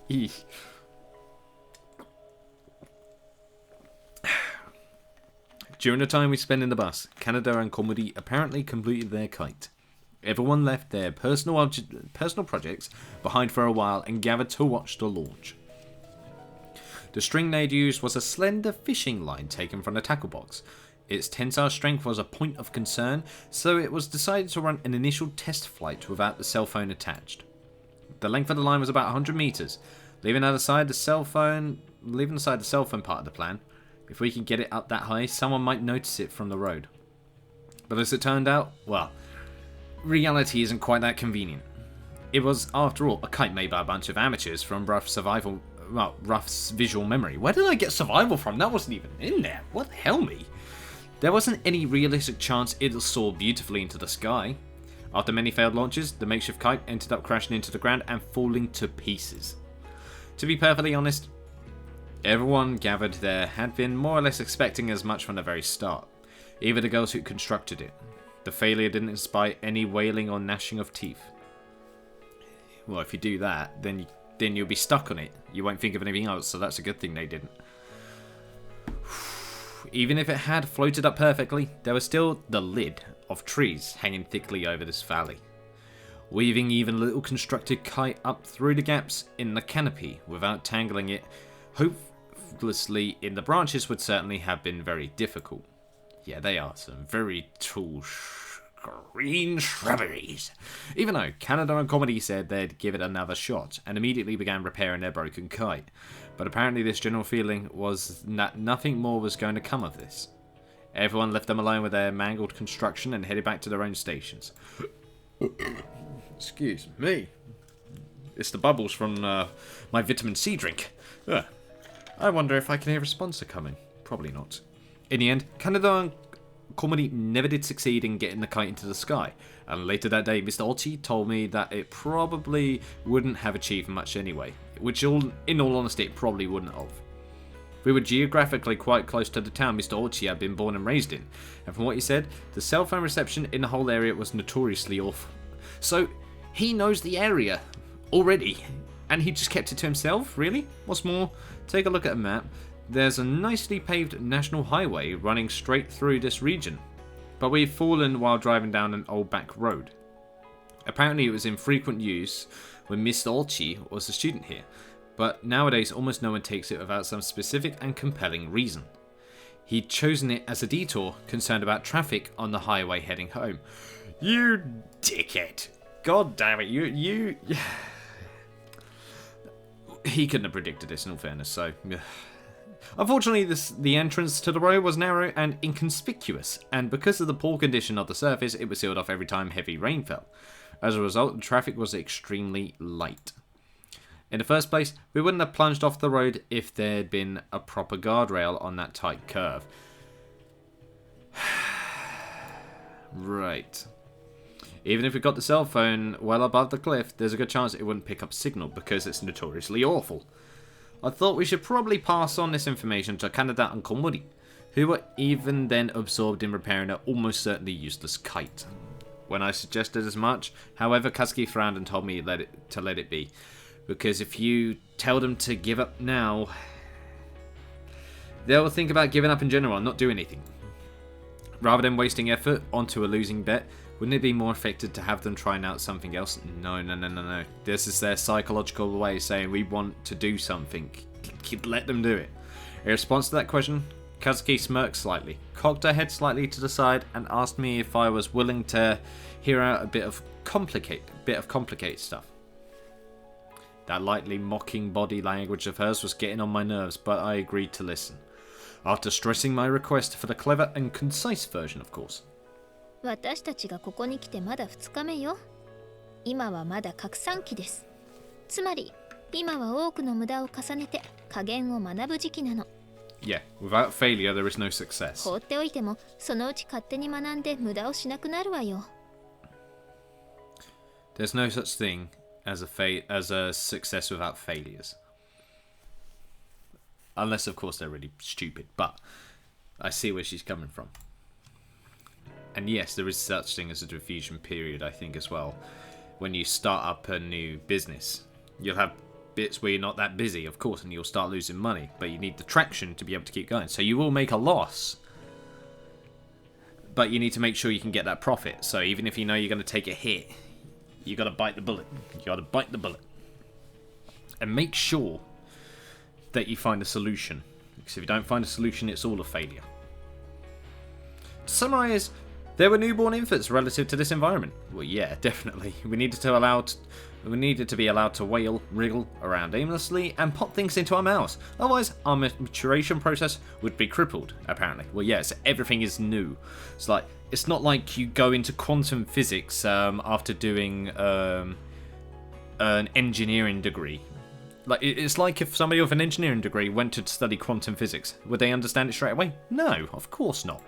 Eek. During the time we spent in the bus, Kaneda and Komuri apparently completed their kite. Everyone left their personal projects behind for a while and gathered to watch the launch. The string they'd used was a slender fishing line taken from the tackle box. Its tensile strength was a point of concern, so it was decided to run an initial test flight without the cell phone attached. The length of the line was about 100 meters, leaving aside the cell phone part of the plan. If we can get it up that high, someone might notice it from the road. But as it turned out, well, reality isn't quite that convenient. It was, after all, a kite made by a bunch of amateurs from Ruff's visual memory. Where did I get survival from? That wasn't even in there. What the hell, me? There wasn't any realistic chance it'll soar beautifully into the sky. After many failed launches, the makeshift kite ended up crashing into the ground and falling to pieces. To be perfectly honest, everyone gathered there had been more or less expecting as much from the very start, even the girls who constructed it. The failure didn't inspire any wailing or gnashing of teeth. Well, if you do that, then you'll be stuck on it. You won't think of anything else, so that's a good thing they didn't. Even if it had floated up perfectly, there was still the lid of trees hanging thickly over this valley, weaving even a little constructed kite up through the gaps in the canopy without tangling it hopelessly in the branches would certainly have been very difficult. Yeah, they are some very tall green shrubberies. Even though Kaneda and Komuri said they'd give it another shot and immediately began repairing their broken kite. But apparently this general feeling was that nothing more was going to come of this. Everyone left them alone with their mangled construction and headed back to their own stations. Excuse me. It's the bubbles from my vitamin C drink. I wonder if I can hear a sponsor coming. Probably not. In the end, Kaneda and Komuri never did succeed in getting the kite into the sky, and later that day Mr. Ochi told me that it probably wouldn't have achieved much anyway, which in all honesty it probably wouldn't have. We were geographically quite close to the town Mr. Ochi had been born and raised in, and from what he said, the cell phone reception in the whole area was notoriously awful. So, he knows the area already, and he just kept it to himself, really? What's more, take a look at a map. There's a nicely paved national highway running straight through this region, but we've fallen while driving down an old back road. Apparently it was in frequent use when Mr. Ochi was a student here, but nowadays almost no one takes it without some specific and compelling reason. He'd chosen it as a detour, concerned about traffic on the highway heading home. You dickhead! God damn it, you... he couldn't have predicted this, in all fairness, so... Unfortunately, the entrance to the road was narrow and inconspicuous, and because of the poor condition of the surface, it was sealed off every time heavy rain fell. As a result, the traffic was extremely light. In the first place, we wouldn't have plunged off the road if there had been a proper guardrail on that tight curve. Right. Even if we got the cell phone well above the cliff, there's a good chance it wouldn't pick up signal because it's notoriously awful. I thought we should probably pass on this information to Kaneda and Komori, who were even then absorbed in repairing an almost certainly useless kite. When I suggested as much, however, KAZUKI frowned and told me to let it be, because if you tell them to give up now, they'll think about giving up in general and not do anything. Rather than wasting effort onto a losing bet, wouldn't it be more effective to have them trying out something else? No. This is their psychological way of saying we want to do something. Let them do it. In response to that question, KAZUKI smirked slightly, cocked her head slightly to the side, and asked me if I was willing to hear out a bit of complicated stuff. That lightly mocking body language of hers was getting on my nerves, but I agreed to listen. After stressing my request for the clever and concise version, of course. 私たちがここに来てまだ2日目よ。今はまだ拡散期です。つまり今は多くの無駄を重ねて加減を学ぶ時期なの。Yeah, without failure there is no success. 放っておいてもそのうち勝手に学んで無駄をしなくなるわよ。There's no such thing as a success without failures. Unless, of course, they're really stupid. But I see where she's coming from. And yes, there is such thing as a diffusion period, I think, as well. When you start up a new business, you'll have bits where you're not that busy, of course, and you'll start losing money. But you need the traction to be able to keep going. So you will make a loss. But you need to make sure you can get that profit. So even if you know you're going to take a hit, you got to bite the bullet. You got to bite the bullet. And make sure that you find a solution. Because if you don't find a solution, it's all a failure. To summarise, there were newborn infants relative to this environment. Well, yeah, definitely. We needed to be allowed to wail, wriggle around aimlessly, and pop things into our mouths. Otherwise, our maturation process would be crippled, apparently. Well, yes, everything is new. It's not like you go into quantum physics after doing an engineering degree. It's like if somebody with an engineering degree went to study quantum physics. Would they understand it straight away? No, of course not.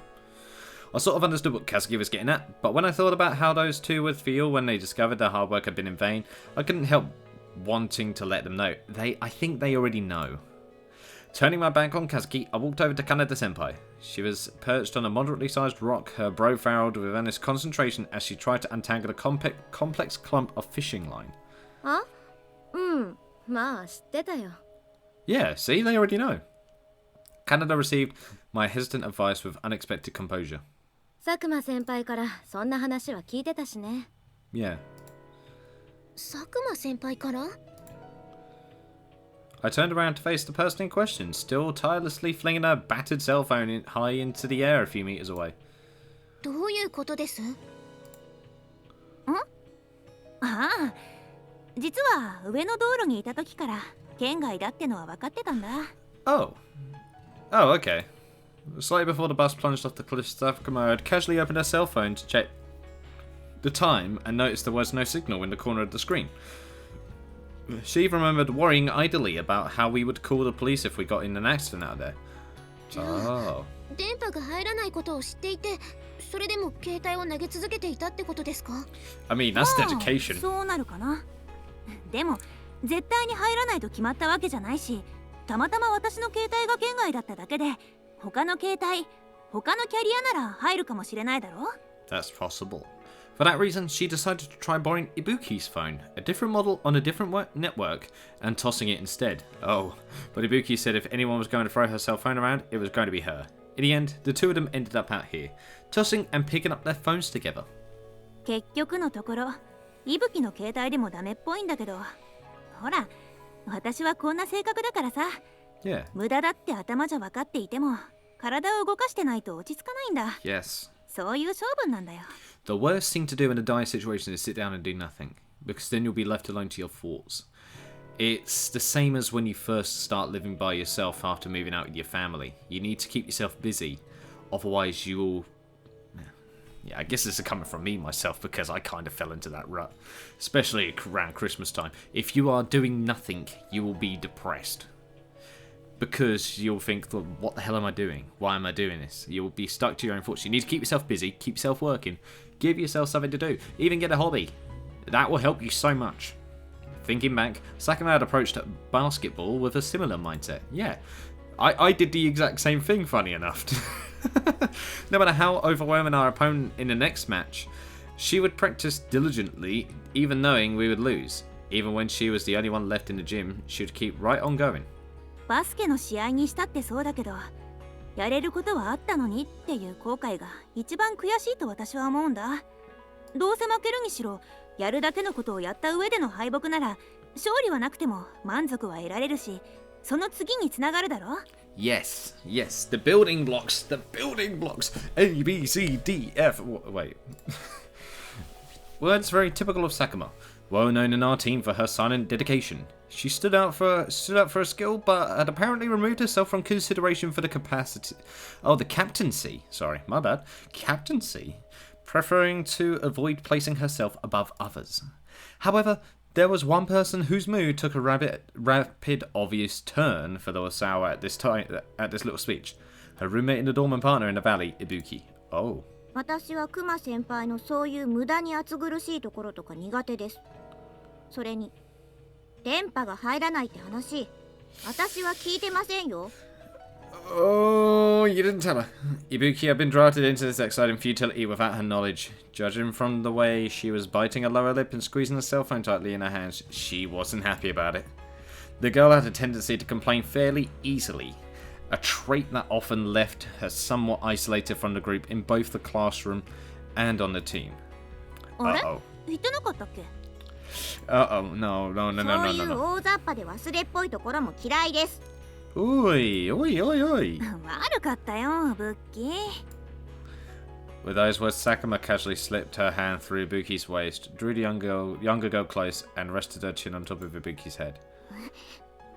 I sort of understood what KAZUKI was getting at, but when I thought about how those two would feel when they discovered their hard work had been in vain, I couldn't help wanting to let them know. I think they already know. Turning my back on KAZUKI, I walked over to Kaneda-senpai. She was perched on a moderately sized rock, her brow furrowed with earnest concentration as she tried to untangle a complex clump of fishing line. Huh? まあ知ってたよ。 Yeah, see, they already know. Kaneda received my hesitant advice with unexpected composure. 佐久間先輩からそんな話は聞いてたしね。 Yeah. 佐久間先輩から？ I turned around to face the person in question, still tirelessly flinging her battered cell phone high into the air a few meters away. どういうことです？ああ、実は上の道路にいた時から県外だってのは分かってたんだ。 Oh, okay. Slightly before the bus plunged off the cliff, Sakuma had casually opened her cell phone to check the time and noticed there was no signal in the corner of the screen. She remembered worrying idly about how we would call the police if we got in an accident out there. Oh. 電波が入らないことを知っていて、それでも携帯を投げ続けていたってことですか？ I mean, that's dedication. そうなるかな。でも絶対に入らないと決まったわけじゃないし、たまたま私の携帯が県外だっただけで、他の携帯、他のキャリアなら入るかもしれないだろ。 That's possible. For that reason, she decided to try borrowing Ibuki's phone, a different model on a different network, and tossing it instead. Oh, but Ibuki said if anyone was going to throw her cell phone around, it was going to be her. In the end, the two of them ended up out here, tossing and picking up their phones together. 結局のところ、伊吹の携帯でもダメっぽいんだけど、ほら、私はこんな性格だからさ。Yeah. 無駄だって頭じゃ分かっていても、体を動かしてないと落ち着かないんだ。Yes. そういう勝負なんだよ。The worst thing to do in a dire situation is sit down and do nothing, because then you'll be left alone to your thoughts. It's the same as when you first start living by yourself after moving out with your family. You need to keep yourself busy, otherwise you will... Yeah, I guess this is coming from me myself because I kind of fell into that rut, especially around Christmas time. If you are doing nothing, you will be depressed. Because you'll think, what the hell am I doing? Why am I doing this? You'll be stuck to your own thoughts. You need to keep yourself busy, keep yourself working, give yourself something to do, even get a hobby. That will help you so much. Thinking back, Sakuma had approached basketball with a similar mindset. Yeah, I did the exact same thing, funny enough. No matter how overwhelming our opponent in the next match, she would practice diligently, even knowing we would lose. Even when she was the only one left in the gym, she would keep right on going. バスケの試合にしたってそうだけど、やれることはあったのにっていう後悔が一番悔しいと私は思うんだ。どうせ負けるにしろ、やるだけのことをやった上での敗北なら、勝利はなくても満足は得られるし、その次につながるだろ。Yes, yes, the building blocks, A, B, C, D, F, wait. Words very typical of Sakuma, well known in our team for her silent dedication. She stood out for a skill, but had apparently removed herself from consideration for the captaincy. Sorry, my bad. Captaincy, preferring to avoid placing herself above others. However, there was one person whose mood took a rapid, obvious turn for the Osawa at this little speech. Her roommate in the dorm and partner in the valley, Ibuki. Oh. 私はクマ先輩のそういう無駄に暑苦しいところとか苦手です。それに電波が入らないって話、私は聞いてませんよ。Oh, you didn't tell her. Ibuki had been drafted into this exciting futility without her knowledge. Judging from the way she was biting her lower lip and squeezing her cell phone tightly in her hands, she wasn't happy about it. The girl had a tendency to complain fairly easily, a trait that often left her somewhat isolated from the group in both the classroom and on the team. Uh-oh. 言ってなかったっけ？ Uh-oh, no. そういう大雑把で忘れっぽいところも嫌いです。Oi. 悪かったよ、ブッキー。 With those words, Sakuma casually slipped her hand through Ibuki's waist, drew the younger girl close, and rested her chin on top of Ibuki's head.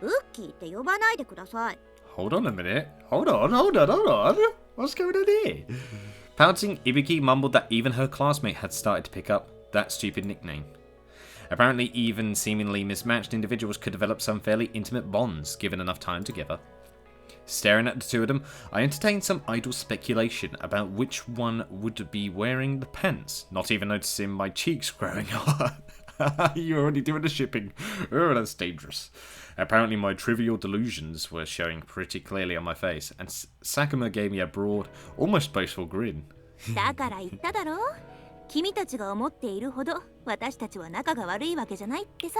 ブッキーって呼ばないでください。 Hold on a minute. Hold on. What's going on here? Pouting, Ibuki mumbled that even her classmate had started to pick up that stupid nickname. Apparently, even seemingly mismatched individuals could develop some fairly intimate bonds, given enough time together. Staring at the two of them, I entertained some idle speculation about which one would be wearing the pants, not even noticing my cheeks growing hard. You're already doing the shipping. Oh, that's dangerous. Apparently, my trivial delusions were showing pretty clearly on my face, and Sakuma gave me a broad, almost boastful grin. だから言っただろ。君たちが思っているほど私たちは仲が悪いわけじゃないってさ。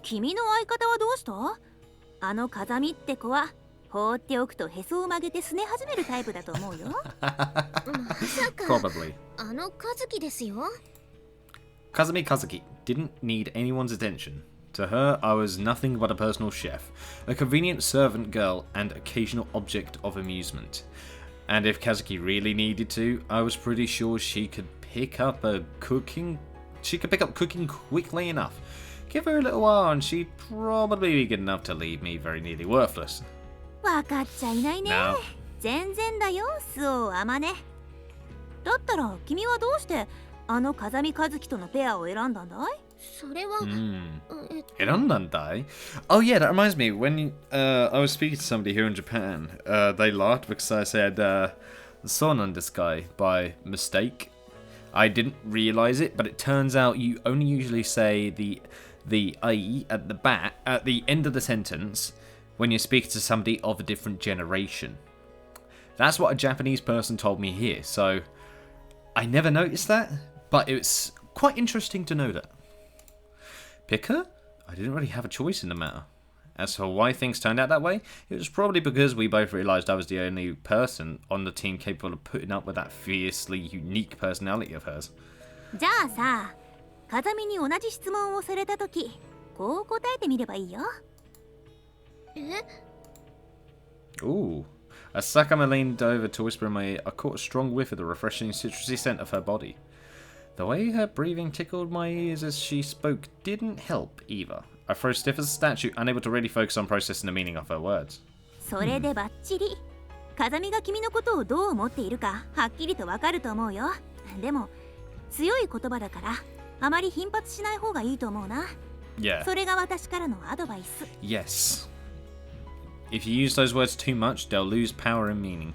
君の相方はどうした？あの風見って子は放っておくとへそを曲げてすね始めるタイプだと思うよ。まさか Probably. あのカズキですよ。Kazuki didn't need anyone's attention. To her, I was nothing but a personal chef, a convenient servant girl, and occasional object of amusement. And if Kazuki really needed to, I was pretty sure she could pick up cooking quickly enough. Give her a little while and she'd probably be good enough to leave me very nearly worthless. わかっちゃいないね。 No. 全然だよ、スオアマネ。だったら君はどうしてあの風見和樹とのペアを選んだんだい？それは、Hirandandai? Oh yeah, that reminds me. When I was speaking to somebody here in Japan, they laughed because I said "Sonan this guy" by mistake. I didn't realize it, but it turns out you only usually say the "ai" at the end of the sentence when you're speaking to somebody of a different generation. That's what a Japanese person told me here. So I never noticed that, but it's quite interesting to know that. Pick her? I didn't really have a choice in the matter. As for why things turned out that way, it was probably because we both realised I was the only person on the team capable of putting up with that fiercely unique personality of hers. じゃあさ、風見に同じ質問をされたとき、こう答えてみればいいよ。Ooh. As Sakama leaned over to whisper in my ear, I caught a strong whiff of the refreshing citrusy scent of her body. The way her breathing tickled my ears as she spoke didn't help either. I froze stiff as a statue, unable to really focus on processing the meaning of her words. それでバッチリ。風見が君のことをどう思っているかはっきりとわかると思うよ。でも強い言葉だからあまり頻発しない方がいいと思うな。Yeah. それが私からのアドバイス。Yes. If you use those words too much, they'll lose power and meaning.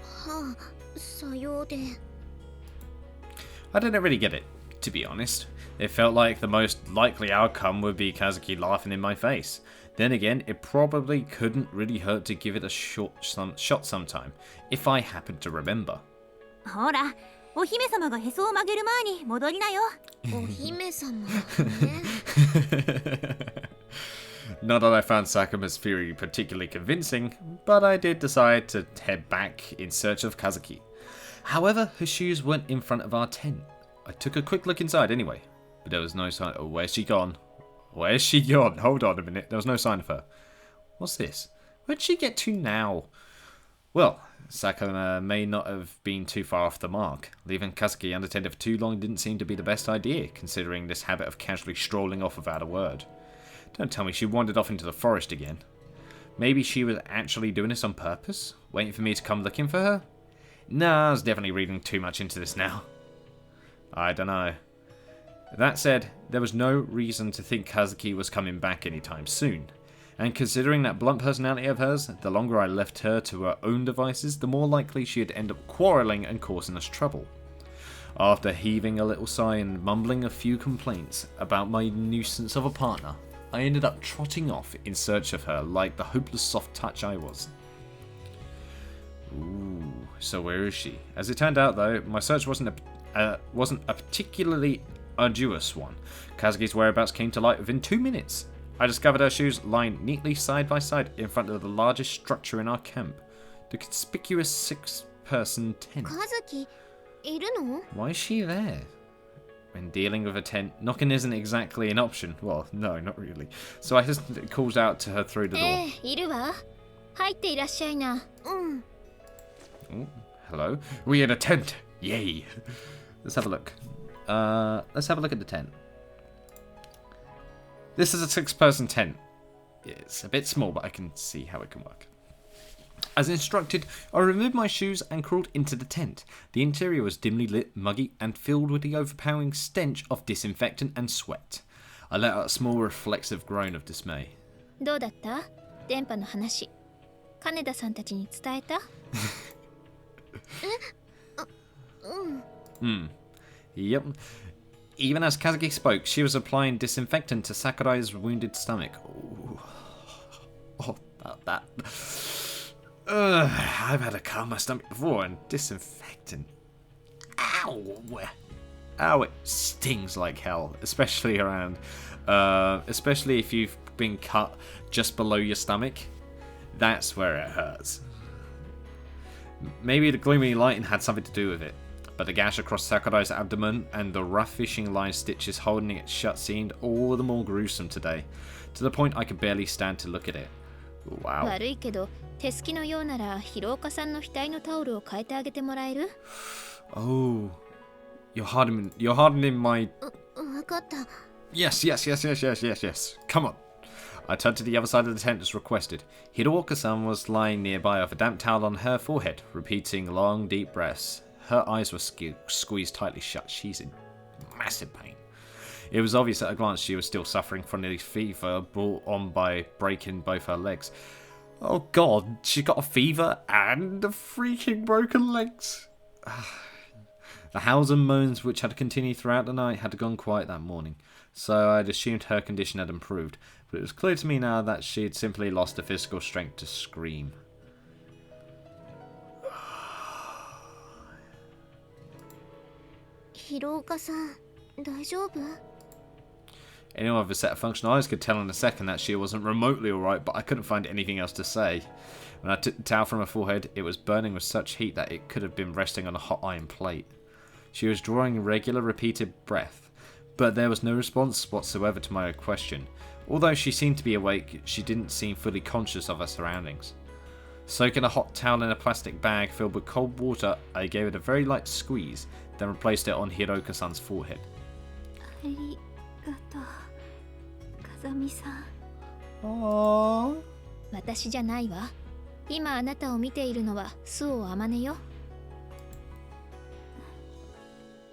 はあ、さようで。I didn't really get it, to be honest. It felt like the most likely outcome would be Kazuki laughing in my face. Then again, it probably couldn't really hurt to give it a shot sometime, if I happened to remember. ほら、お姫様がへそを曲げる前に戻りなよ。お姫様ね。Not that I found Sakuma's theory particularly convincing, but I did decide to head back in search of Kazuki. However, her shoes weren't in front of our tent. I took a quick look inside anyway, but there was no sign. Oh, where's she gone? Where's she gone? Hold on a minute. There was no sign of her. What's this? Where'd she get to now? Well, Sakuma may not have been too far off the mark. Leaving Kazuki unattended for too long didn't seem to be the best idea, considering this habit of casually strolling off without a word. Don't tell me she wandered off into the forest again. Maybe she was actually doing this on purpose? Waiting for me to come looking for her? Nah, I was definitely reading too much into this now. I don't know. That said, there was no reason to think Kazuki was coming back anytime soon. And considering that blunt personality of hers, the longer I left her to her own devices, the more likely she'd end up quarrelling and causing us trouble. After heaving a little sigh and mumbling a few complaints about my nuisance of a partner, I ended up trotting off in search of her like the hopeless soft touch I was. Ooh, so where is she? As it turned out though, my search wasn't a particularly arduous one. Kazuki's whereabouts came to light within 2 minutes. I discovered her shoes lying neatly side by side in front of the largest structure in our camp, the conspicuous 6-person tent. カズキ、いるの？ Why is she there? When dealing with a tent, knocking isn't exactly an option. Well, no, not really. So I just called out to her through the door. いるわ。入っていらっしゃいな。うん。 Oh, hello. We in a tent. Yay. Let's have a look. Let's have a look at the tent. This is a 6-person tent. It's a bit small, but I can see how it can work. As instructed, I removed my shoes and crawled into the tent. The interior was dimly lit, muggy, and filled with the overpowering stench of disinfectant and sweat. I let out a small reflexive groan of dismay. どうだった？電波の話。金田さんたちに伝えた？Yep. Even as Kazuki spoke, she was applying disinfectant to Sakurai's wounded stomach. Ooh. Oh, that. I've had a cut on my stomach before, and disinfectant. Ow! Ow, it stings like hell, especially if you've been cut just below your stomach. That's where it hurts. Maybe the gloomy lighting had something to do with it, but the gash across Sakurai's abdomen and the rough fishing line stitches holding it shut seemed all the more gruesome today, to the point I could barely stand to look at it. Wow. 悪いけど、手すきのようなら広岡さんの額のタオルを変えてあげてもらえる？ Oh, you're hardening my. わかった。 Yes. Come on. I turned to the other side of the tent as requested. Hiroka-san was lying nearby with a damp towel on her forehead, repeating long, deep breaths. Her eyes were squeezed tightly shut. She's in massive pain. It was obvious at a glance she was still suffering from the fever brought on by breaking both her legs. Oh god, she got a fever and the freaking broken legs. The howls and moans which had continued throughout the night had gone quiet that morning, so I'd assumed her condition had improved, but it was clear to me now that she had simply lost the physical strength to scream. Hiroka san, 大丈夫? Anyone with a set of functional eyes could tell in a second that she wasn't remotely alright, but I couldn't find anything else to say. When I took the towel from her forehead, it was burning with such heat that it could have been resting on a hot iron plate. She was drawing regular repeated breath, but there was no response whatsoever to my question. Although she seemed to be awake, she didn't seem fully conscious of her surroundings. Soaking a hot towel in a plastic bag filled with cold water, I gave it a very light squeeze, then replaced it on Hiroka-san's forehead. ありがとう風見さん Aww. 私じゃないわ。今あなたを見ているのはスオ・アマネよ。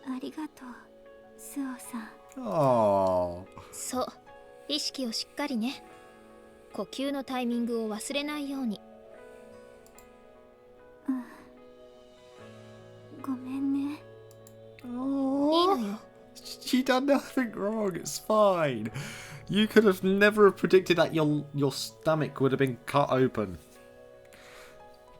ありがとうスオさん Aww. そう、意識をしっかりね。呼吸のタイミングを忘れないように。ごめんね Aww. いいのよ。 She done nothing wrong, it's fine. You could have never have predicted that your stomach would have been cut open.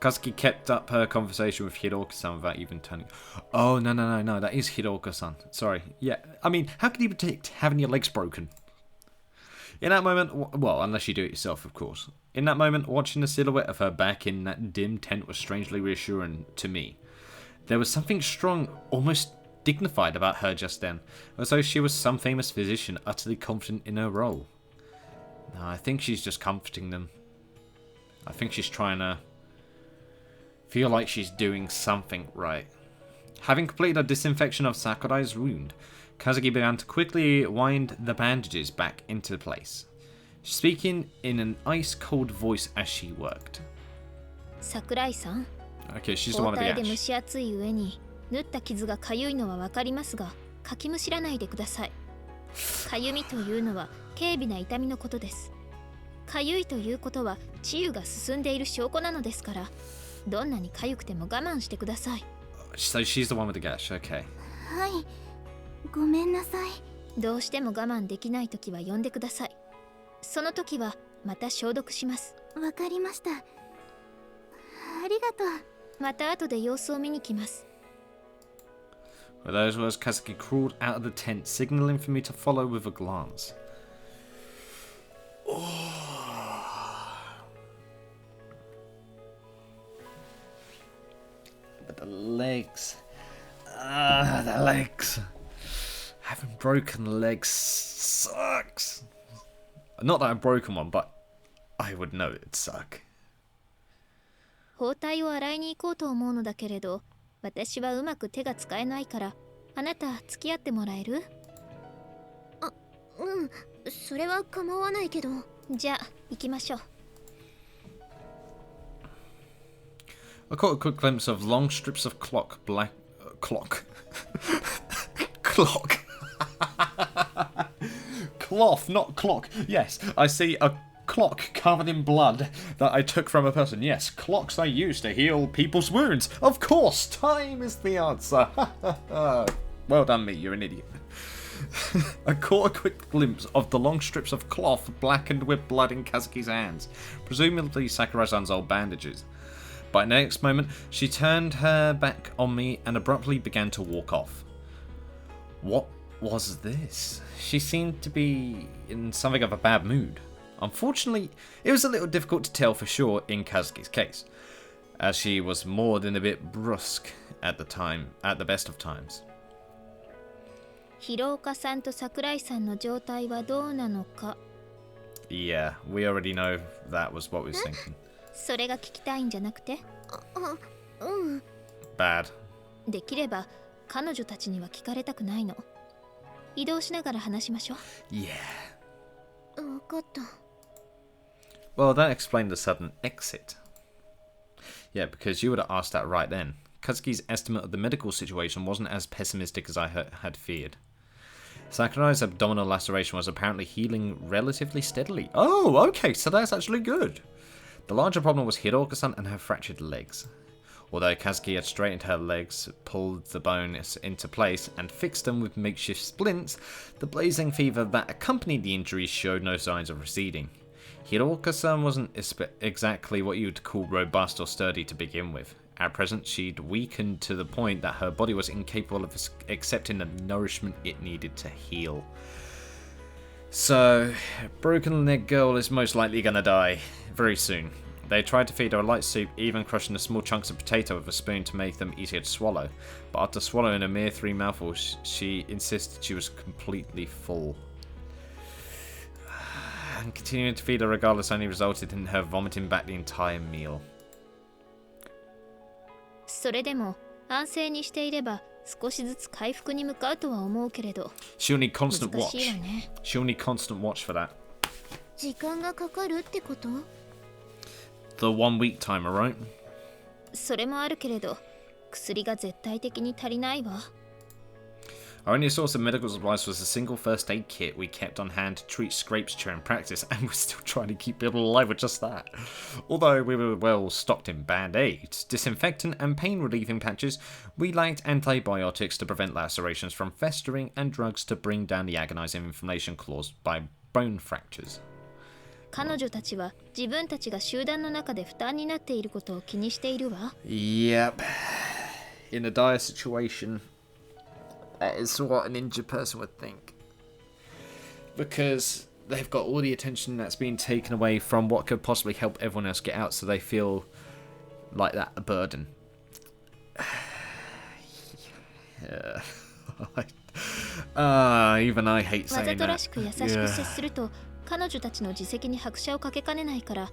Kazuki kept up her conversation with Hiroka-san without even turning. Oh, no, that is Hiroka-san. Sorry. Yeah, I mean, how can you predict having your legs broken? In that moment, well, unless you do it yourself, of course. In that moment, watching the silhouette of her back in that dim tent was strangely reassuring to me. There was something strong, almost dignified about her just then, as though she was some famous physician utterly confident in her role. No, I think she's just comforting them. I think she's trying to feel like she's doing something right. Having completed a disinfection of Sakurai's wound, Kazuki began to quickly wind the bandages back into place, speaking in an ice-cold voice as she worked. 桜井さん、 Okay, she's the 包 one with the 帯で蒸 ash. し暑い上に縫った傷がかゆいのはわかりますが、かきむしらないでください。かゆみというのは軽微な痛みのことです。かゆいということは治癒が進んでいる証拠なのですから、どんなにかゆくても我慢してください。 So she's the one with the gash, okay. はいごめんなさいどうしても我慢できないときは呼んでください。その時はまた消毒します。わかりましたありがとうまた後で様子を見に来ます。 With those words, Kazuki crawled out of the tent, signaling for me to follow with a glance. But the legs. The legs. Having broken legs sucks. Not that I've broken one, but I would know it'd suck. 包帯を洗いに行こうと思うのだけれど、私はうまく手が使えないから、あなた付き合ってもらえる？うんそれは構わないけどじゃあ行きましょう。 I caught a quick glimpse of long strips of cloth, not clock. Yes, I see a clock covered in blood that I took from a person. Yes, clocks I use to heal people's wounds. Of course, time is the answer. Well done, me. You're an idiot. I caught a quick glimpse of the long strips of cloth blackened with blood in Kazuki's hands, presumably Sakurai-san's old bandages. But in the next moment, she turned her back on me and abruptly began to walk off. What was this? She seemed to be in something of a bad mood. Unfortunately, it was a little difficult to tell for sure in Kazuki's case, as she was more than a bit brusque at the best of times. 広岡さんと桜井さんの状態はどうなのか。 Yeah, we already know that was what we was thinking. それが聞きたいんじゃなくて、うん Bad. できれば彼女たちには聞かれたくないの。移動しながら話しましょう。 Yeah. 分かった Well, that explained the sudden exit. Yeah, because you would have asked that right then. Kazuki's estimate of the medical situation wasn't as pessimistic as I had feared. Sakurai's abdominal laceration was apparently healing relatively steadily. Oh, okay, so that's actually good. The larger problem was Hiroka-san and her fractured legs. Although Kazuki had straightened her legs, pulled the bones into place, and fixed them with makeshift splints, the blazing fever that accompanied the injuries showed no signs of receding. Hiroka-san wasn't exactly what you'd call robust or sturdy to begin with. At present, she'd weakened to the point that her body was incapable of accepting the nourishment it needed to heal. So, broken leg girl is most likely gonna die very soon. They tried to feed her a light soup, even crushing the small chunks of potato with a spoon to make them easier to swallow. But after swallowing a mere 3 mouthfuls, she insisted she was completely full. And continuing to feed her regardless only resulted in her vomiting back the entire meal. それでも安静にしていれば少しずつ回復に向かうとは思うけれど She'll need constant 難しいわ watch. ね。 She'll need constant watch for that. 時間がかかるってこと？ The 1 week timer, right? それもあるけれど薬が絶対的に足りないわ。 Our only source of medical supplies was a single first aid kit we kept on hand to treat scrapes during practice, and we're still trying to keep people alive with just that. Although we were well stocked in band-aids, disinfectant and pain-relieving patches, we lacked antibiotics to prevent lacerations from festering and drugs to bring down the agonizing inflammation caused by bone fractures. 彼女たちは自分たちが集団の中で負担になっていることを気にしているわ。 Yep. In a dire situation, that is what an injured person would think. Because they've got all the attention that's been taken away from what could possibly help everyone else get out, so they feel like that a burden. Yeah. Even I hate わざ saying とら that. しく優しく接すると彼女たちの自責に拍車をかけかねないから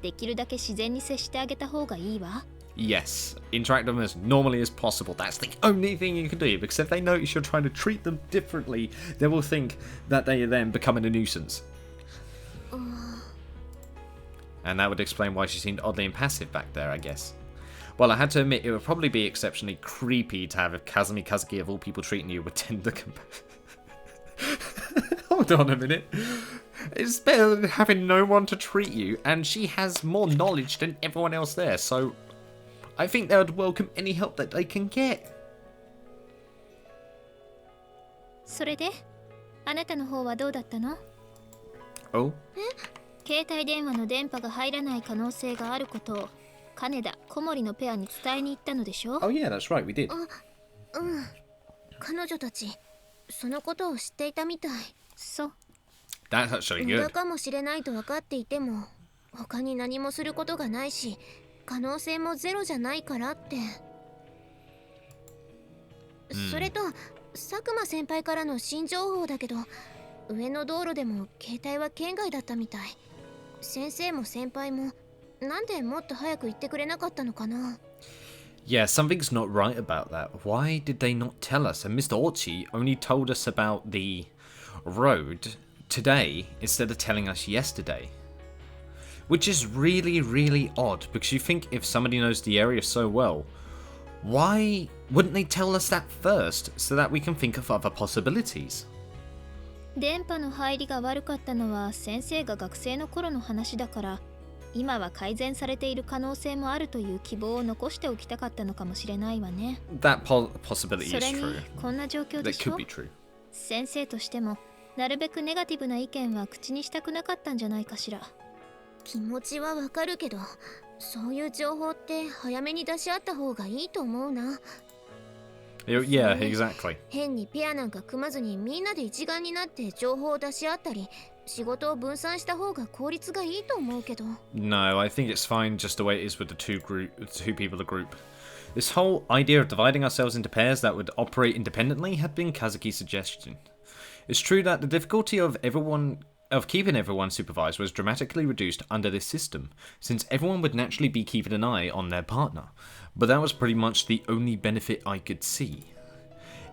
できるだけ自然に接してあげた方がいいわ。 Yes, interact with them as normally as possible. That's the only thing you can do, because if they notice you're trying to treat them differently, they will think that they are then becoming a nuisance. And that would explain why she seemed oddly impassive back there, I guess. Well, I had to admit, it would probably be exceptionally creepy to have Kazumi Kazuki of all people treating you with tender compassion. Hold on a minute. It's better than having no one to treat you, and she has more knowledge than everyone else there, so I think they would welcome any help that they can get. それであなたの方はどうだったの？ Oh? 携帯電話の電波が入らない可能性があることを金田小森のペアに伝えに行ったのでしょ？ Oh yeah, that's right, we did. 彼女たちそのことを知っていたみたい。そう。 That's actually 無駄 good. かもしれないと分かっていても他に何もすることがないし可能性もゼロじゃないからって、それと佐久間先輩からの新情報だけど上の道路でも携帯は圏外だったみたい。先生も先輩もなんでもっと早く言ってくれなかったのかな。 Yeah, something's not right about that. Why did they not tell us? And Mr. Ochi only told us about the road today instead of telling us yesterday. Which is really, really odd, because you think if somebody knows the area so well, why wouldn't they tell us that first so that we can think of other possibilities? 電波の入りが悪かったのは先生が学生の頃の話だから今は改善されている可能性もあるという希望を残しておきたかったのかもしれないわね。 That possibility そ is れに true. こんな状況 That でし could ょ？ be true. 先生としてもなるべくネガティブな意見は口にしたくなかったんじゃないかしら。気持ちはわかるけどそういう情報って早めに出し合った方がいいと思うな。 Yeah, exactly. 変にペアなんか組まずにみんなで一丸になって情報を出し合ったり仕事を分散した方が効率がいいと思うけど。 No, I think it's fine just the way it is with the two people of the group. This whole idea of dividing ourselves into pairs that would operate independently had been Kazuki's suggestion. It's true that the difficulty of keeping everyone supervised was dramatically reduced under this system, since everyone would naturally be keeping an eye on their partner, but that was pretty much the only benefit I could see.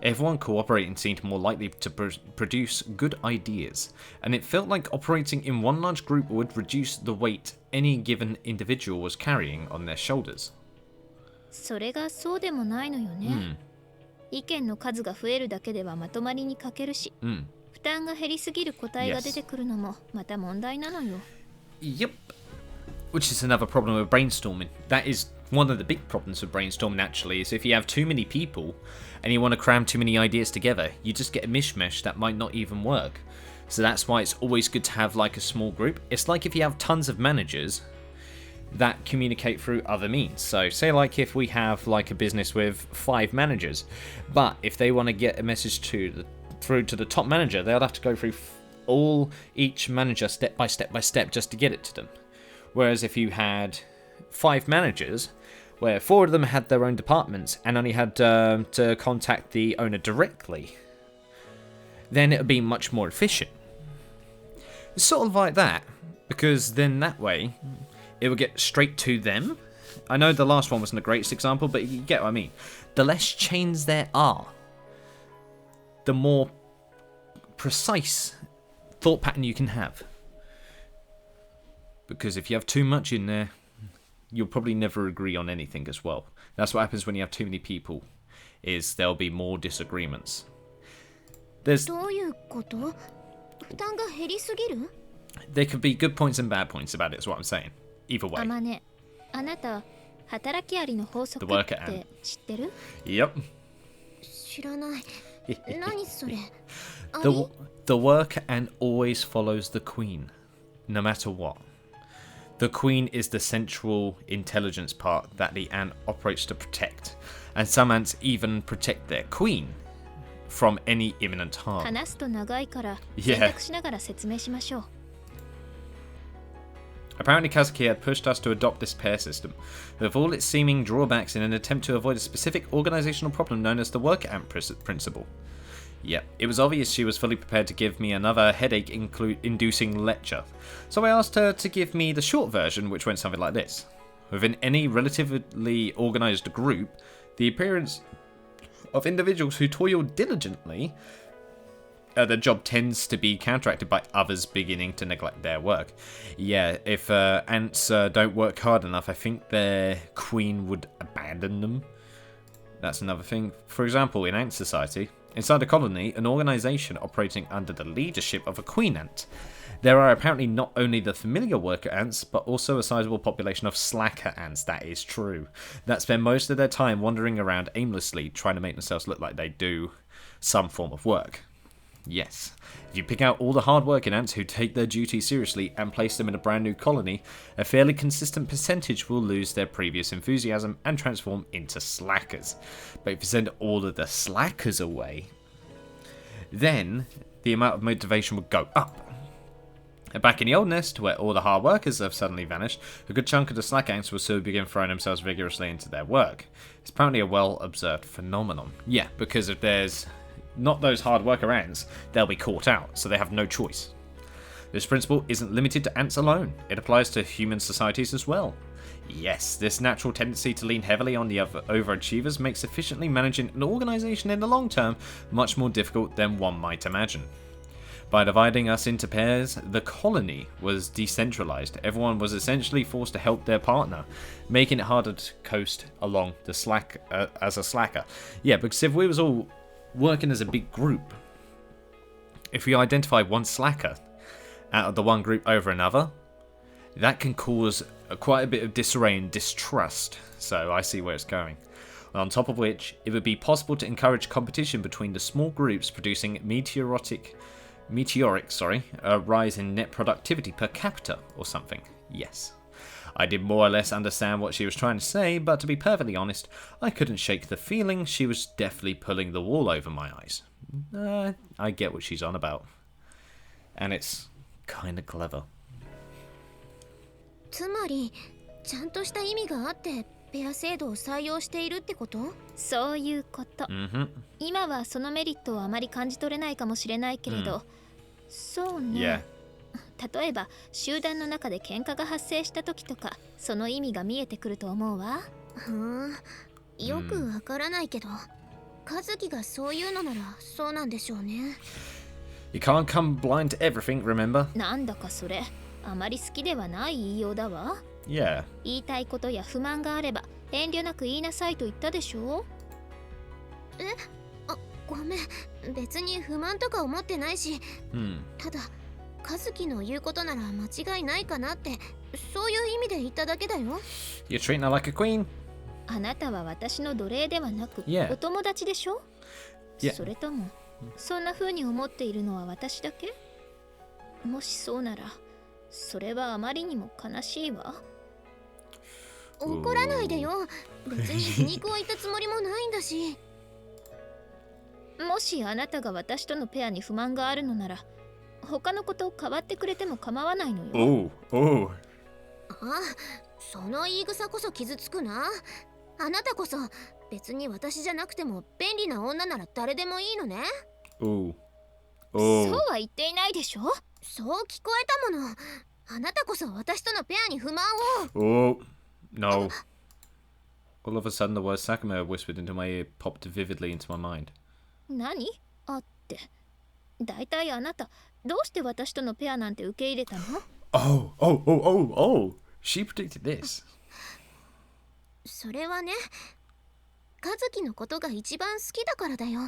Everyone cooperating seemed more likely to produce good ideas, and it felt like operating in one large group would reduce the weight any given individual was carrying on their shoulders. それがそうでもないのよね。意見の数が増えるだけではまとまりに欠けるし、負担が減りすぎる答えが出てくるのもまた問題なのよ。Yep. Which is another problem with brainstorming. That is one of the big problems with brainstorming, actually, is if you have too many people and you want to cram too many ideas together, you just get a mishmash that might not even work. So that's why it's always good to have like a small group. It's like if you have tons of managers that communicate through other means. So say like if we have like a business with 5 managers, but if they want to get a message through to the top manager, they'll have to go through each manager step by step just to get it to them. Whereas if you had 5 managers, where 4 of them had their own departments and only had to contact the owner directly, then it would be much more efficient. It's sort of like that, because then that way it would get straight to them, I know the last one wasn't the greatest example, but you get what I mean. The less chains there are, the more precise thought pattern you can have. Because if you have too much in there, you'll probably never agree on anything as well. That's what happens when you have too many people, is there'll be more disagreements. There could be good points and bad points about it, is what I'm saying. Either way. Amane, あなた働きアリの法則って知ってる? Yep. 知らない。何それ? The worker ant always follows the queen, no matter what. The queen is the central intelligence part that the ant operates to protect, and some ants even protect their queen from any imminent harm. 話すと長いから選択しながら説明しましょう。Apparently KAZUKI had pushed us to adopt this pair system, with all its seeming drawbacks in an attempt to avoid a specific organizational problem known as the worker ant principle. Yep, it was obvious she was fully prepared to give me another headache-inducing lecture, so I asked her to give me the short version, which went something like this. Within any relatively organized group, the appearance of individuals who toil diligently, the job tends to be counteracted by others beginning to neglect their work. Yeah, if ants don't work hard enough, I think their queen would abandon them. That's another thing. For example, in ant society, inside a colony, an organization operating under the leadership of a queen ant, there are apparently not only the familiar worker ants, but also a sizable population of slacker ants. That is true. That spend most of their time wandering around aimlessly, trying to make themselves look like they do some form of work. Yes, if you pick out all the hard-working ants who take their duty seriously and place them in a brand new colony, a fairly consistent percentage will lose their previous enthusiasm and transform into slackers. But if you send all of the slackers away, then the amount of motivation would go up. And back in the old nest, where all the hard workers have suddenly vanished, a good chunk of the slack ants will soon begin throwing themselves vigorously into their work. It's apparently a well-observed phenomenon. Yeah, because if there's not those hard worker ants, they'll be caught out, so they have no choice. This principle isn't limited to ants alone, it applies to human societies as well. Yes, this natural tendency to lean heavily on the overachievers makes efficiently managing an organisation in the long term much more difficult than one might imagine. By dividing us into pairs, the colony was decentralised. Everyone was essentially forced to help their partner, making it harder to coast along the as a slacker. Yeah, because if we was all working as a big group, if we identify one slacker out of the one group over another, that can cause quite a bit of disarray and distrust, so I see where it's going. On top of which, it would be possible to encourage competition between the small groups, producing meteoric rise in net productivity per capita or something. Yes. I did more or less understand what she was trying to say, but to be perfectly honest, I couldn't shake the feeling she was definitely pulling the wool over my eyes. I get what she's on about. And it's kinda clever. つまり、ちゃんとした意味があってペア制度を採用しているってこと？そういうこと。今はそのメリットをあまり感じ取れないかもしれないけれど、そうね。例えば集団の中で喧嘩が発生した時とか、その意味が見えてくると思うわ。よくわからないけど、和樹がそういうのならそうなんでしょうね。You can't come blind to everything, remember? なんだかそれ、あまり好きではない言いようだわ。Yeah. 言いたいことや不満があれば遠慮なく言いなさいと言ったでしょ。ごめん、別に不満とか思ってないし、ただ和樹の言うことなら間違いないかなって、そういう意味で言っただけだよ。You're treating her like a queen. あなたは私の奴隷ではなく、お友達でしょ。それともそんな風に思っているのは私だけ？もしそうなら、それはあまりにも悲しいわ。怒らないでよ。別に皮肉を言ったつもりもないんだし。もしあなたが私とのペアに不満があるのなら、他のことを変わってくれても構わないのよ。その言い草こそ傷つくな。あなたこそ別に私じゃなくても便利な女なら誰でもいいのね。そうは言っていないでしょ。そう聞こえたもの。あなたこそ私とのペアに不満を。No. All of a sudden, the word Sakuma whispered into my ear popped vividly into my mind. 何あって。だいたいあなた、どうして私とのペアなんて受け入れたの？ Oh! She predicted this. それはね、和樹のことが一番好きだからだよ。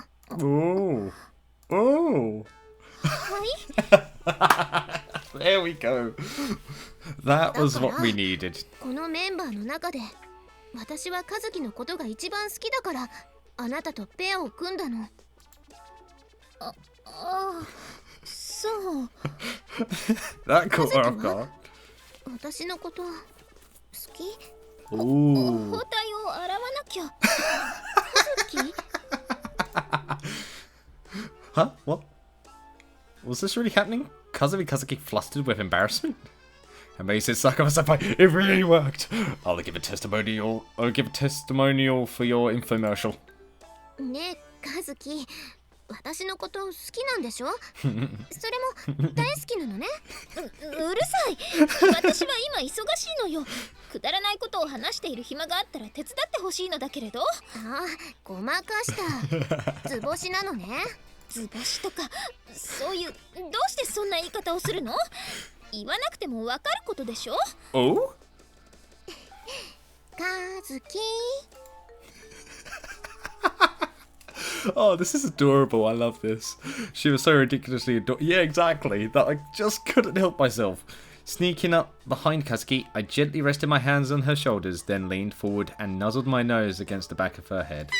Oh. はい。 There we go. That was what we needed. このメンバーの中で私は和樹のことが一番好きだからあなたとペアを組んだの。ああ、そう。That caught her off guard. 私のこと好き？ 包 Ooh. 帯を洗わなきゃ。Huh? What? Was this really happening? Kazuki flustered with embarrassment? And May said, Sakuma-senpai, it really worked. I'll give a testimonial for your infomercial. ねえ和樹、私のこと好きなんでしょ？それも大好きなのね。うるさい。私は今忙しいのよ。くだらないことを話している暇があったら手伝ってほしいのだけれど。ああ、ごまかした。図星なのね。図星とかそういう、どうしてそんな言い方をするの？言わなくてもわかることでしょ。 Oh? 和樹。 Oh, this is adorable. I love this. She was so ridiculously adorable. Yeah, exactly. That I just couldn't help myself. Sneaking up behind Kazuki, I gently rested my hands on her shoulders, then leaned forward and nuzzled my nose against the back of her head.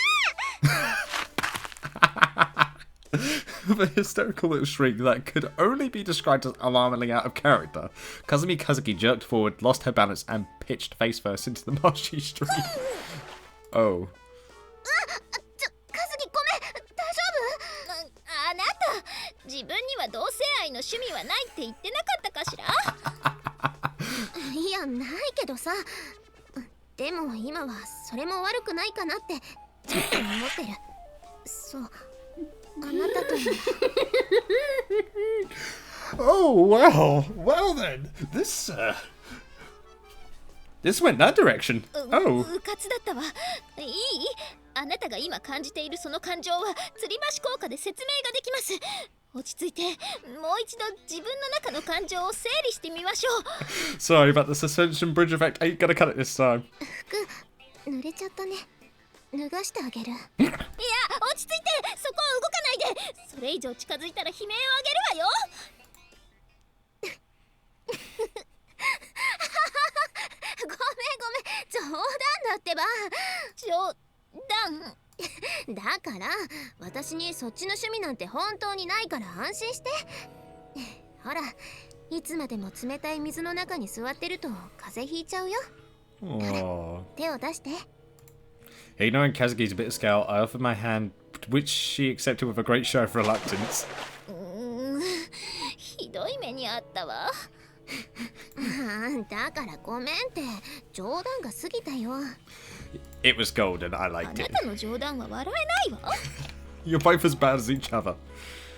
With a hysterical little shriek that could only be described as alarmingly out of character, Kazuki jerked forward, lost her balance, and pitched face first into the marshy stream. Oh. あなた、自分には同性愛の趣味はないって言ってなかったかしら？いや、ないけどさ。でも今はそれも悪くないかなってちょっと思ってる。そう、あなたと。Oh, well then. This went that direction. Oh. うかつだったわ。いい？あなたが今感じているその感情は吊り橋効果で説明ができます。落ち着いて、もう一度自分の中の感情を整理してみましょう。 Sorry about the suspension bridge effect. Ain't gonna cut it this time. 服濡れちゃったね。脱がしてあげる。いや、落ち着いて、そこを動かないで。それ以上近づいたら悲鳴をあげるわよ。ごめん、冗談だってば。冗談。だから私にそっちの趣味なんて本当にないから安心して。ほら、いつまでも冷たい水の中に座ってると風邪ひいちゃうよ。 Aww. 手を出して。 Ignoring Kazuki's bitter scowl, I offered my hand, which she accepted with a great show of reluctance. ひどい目にあったわ。だからごめんって、冗談が過ぎたよ。 It was golden. I あ liked な it. たの冗談は笑えないわ。You're both as bad as each other.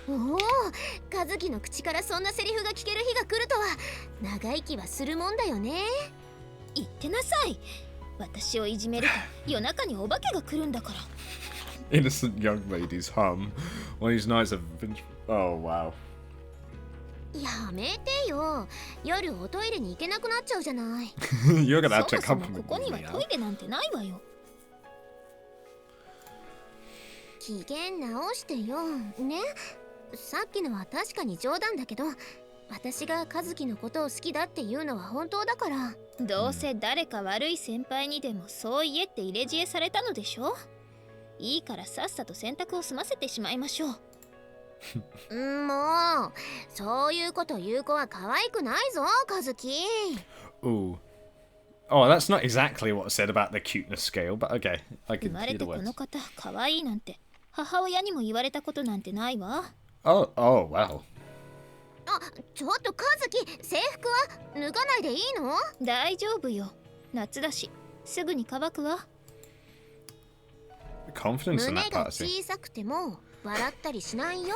おお、和樹の口からそんなセリフが聞ける日が来るとは長生きはするもんだよね。言ってなさい。私をいじめると夜中にお化けが来るんだから。 Innocent young ladies hum. One of these nights have been. Oh wow. やめてよ。夜おトイレに行けなくなっちゃうじゃない。You're gonna have to そもそ accompany もここには me ト now. イレなんてないわよ。機嫌直してよ。ね。さっきのは確かに冗談だけど、私が和樹のことを好きだっていうのは本当だから。どうせ誰か悪い先輩にでもそう言えって入れ知恵されたのでしょ。いいからさっさと洗濯を済ませてしまいましょう。もうそういうこと言う子は可愛くないぞ、和樹。 Ooh. Oh, that's not exactly what I said about the cuteness scale, but okay. I 生 can ま hear れ the てこ words. の方可愛いなんて母親にも言われたことなんてないわ。 Oh, wow. あ、ちょっと和樹、制服は脱がないでいいの？大丈夫よ。夏だしすぐに乾くわ。 Confidence in 胸 that が part. 小さくても笑ったりしないよ。どう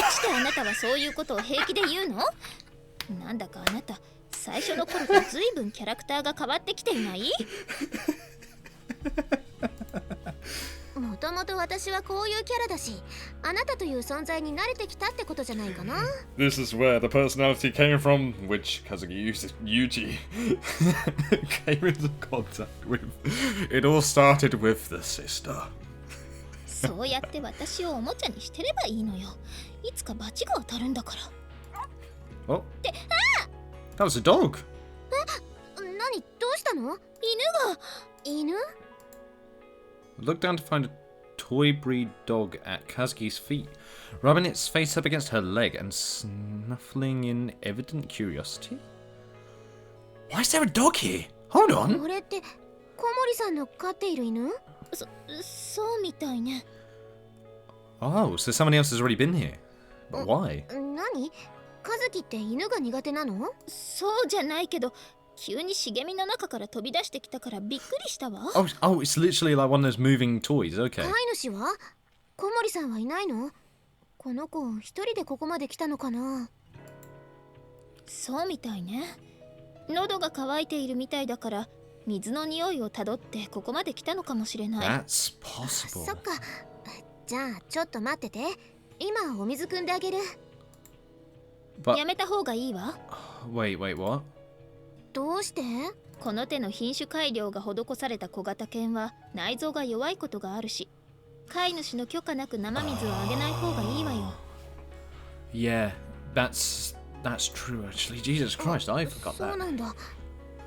してあなたはそういうことを平気で言うの？なんだかあなた最初の頃と随分キャラクターが変わってきていない？もともと私はこういうキャラだし、あなたという存在に慣れてきたってことじゃないかな。 This is where the personality came from, which Kazuki Yuji came into contact with. It all started with the sister. そうやって私をおもちゃにしてればいいのよ。いつか罰が当たるんだから。Oh, that was a dog. 何、どうしたの？犬？ Looked down to find a toy breed dog at Kazuki's feet, rubbing its face up against her leg and snuffling in evident curiosity. Why is there a dog here? Hold on. これって小森さんの飼っている犬？そうみたいね。Oh, so someone else has already been here. But why? 何？和樹って犬が苦手なの？そうじゃないけど、急に茂みの中から飛び出してきたからびっくりしたわ。Oh, it's literally like one of those moving toys. Okay. 飼い主は？小森さんはいないの？この子一人でここまで来たのかな？そうみたいね。喉が渇いているみたいだから水の匂いをたどってここまで来たのかもしれない。 That's possible. そっか。じゃあちょっと待ってて。今お水汲んであげる。But やめた方がいいわ。 wait, what? どうして？この手の品種改良が施された小型犬は内臓が弱いことがあるし、飼い主の許可なく生水をあげない方がいいわよ。 Yeah, that's true actually. Jesus Christ, I forgot そう that. なんだ。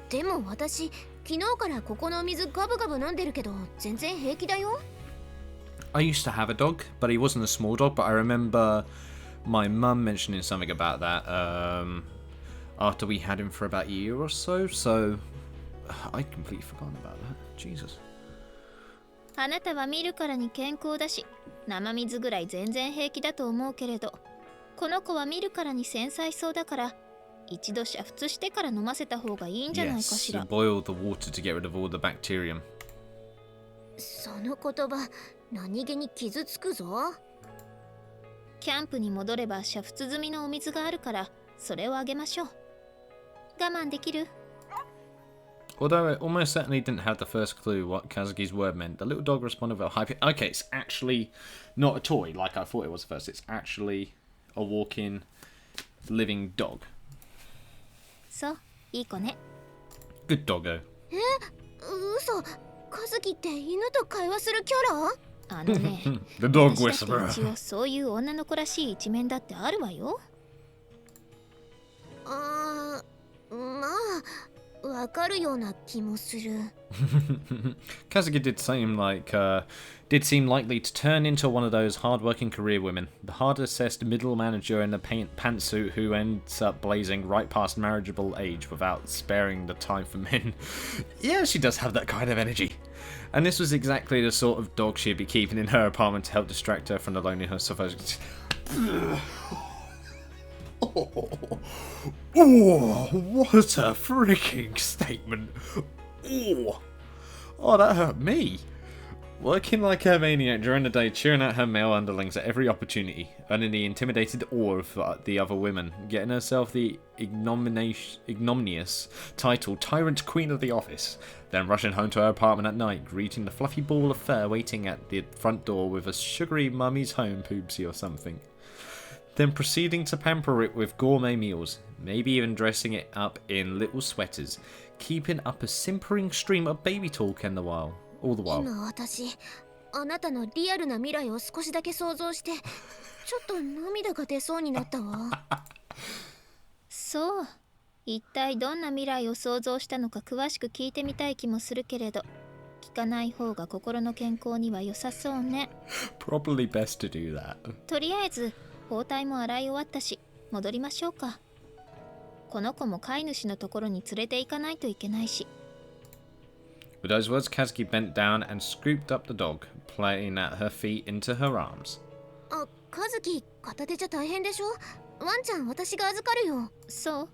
でも私昨日からここのお水ガブガブ飲んでるけど全然平気だよ。 I used to have a dog, but he wasn't a small dog. But I remember my mum mentioning something about that after we had him for about a year or so. So I completely forgotten about that. Jesus. あなたは見るからに健康だし、生水ぐらい全然平気だと思うけれど、この子は見るからに繊細そうだから、一度煮沸してから飲ませた方がいいんじゃないかし Yes, ら。 boil the water to get rid of all the bacterium. その言葉何気に傷つくぞ。キャンプに戻れば煮沸済みのお水があるから、それをあげましょう。我慢できる？ Although it almost certainly didn't have the first clue what Kazuki's word meant, the little dog responded with a high pitch. Okay, it's actually not a toy like I thought it was at first. It's actually a walking, living dog. そう、いい子ね。 Good doggo. 嘘。和樹って犬と会話するキャラ？あのね、 The dog 私だっ whisperer. て一応そういう女の子らしい一面だってあるわよ。まあわかるような気もする。 Kazuki did seem likely to turn into one of those hard-working career women, the hard-assessed middle manager in a pantsuit who ends up blazing right past marriageable age without sparing the time for men. Yeah, she does have that kind of energy. And this was exactly the sort of dog she'd be keeping in her apartment to help distract her from the loneliness of her. Oh, what a freaking statement. Oh, that hurt me. Working like a maniac during the day, cheering at her male underlings at every opportunity, earning the intimidated awe of the other women, getting herself the ignominious title Tyrant Queen of the Office, then rushing home to her apartment at night, greeting the fluffy ball of fur waiting at the front door with a sugary mummy's home poopsie or something. Then proceeding to pamper it with gourmet meals, maybe even dressing it up in little sweaters, keeping up a simpering stream of baby talk all the while. 今私あなたのリアルな未来を少しだけ想像してちょっと涙が出そうになったわ。そう、一体どんな未来を想像したのか詳しく聞いてみたい気もするけれど、聞かない方が心の健康には良さそうね。 Probably best to do that. とりあえず包帯も洗い終わったし、戻りましょうか。この子も飼い主のところに連れて行かないといけないし。 With those words, Kazuki bent down and scooped up the dog, playing at her feet into her arms. あ、和樹片手じゃ大変でしょ？ワンちゃん私が預かるよ。そう、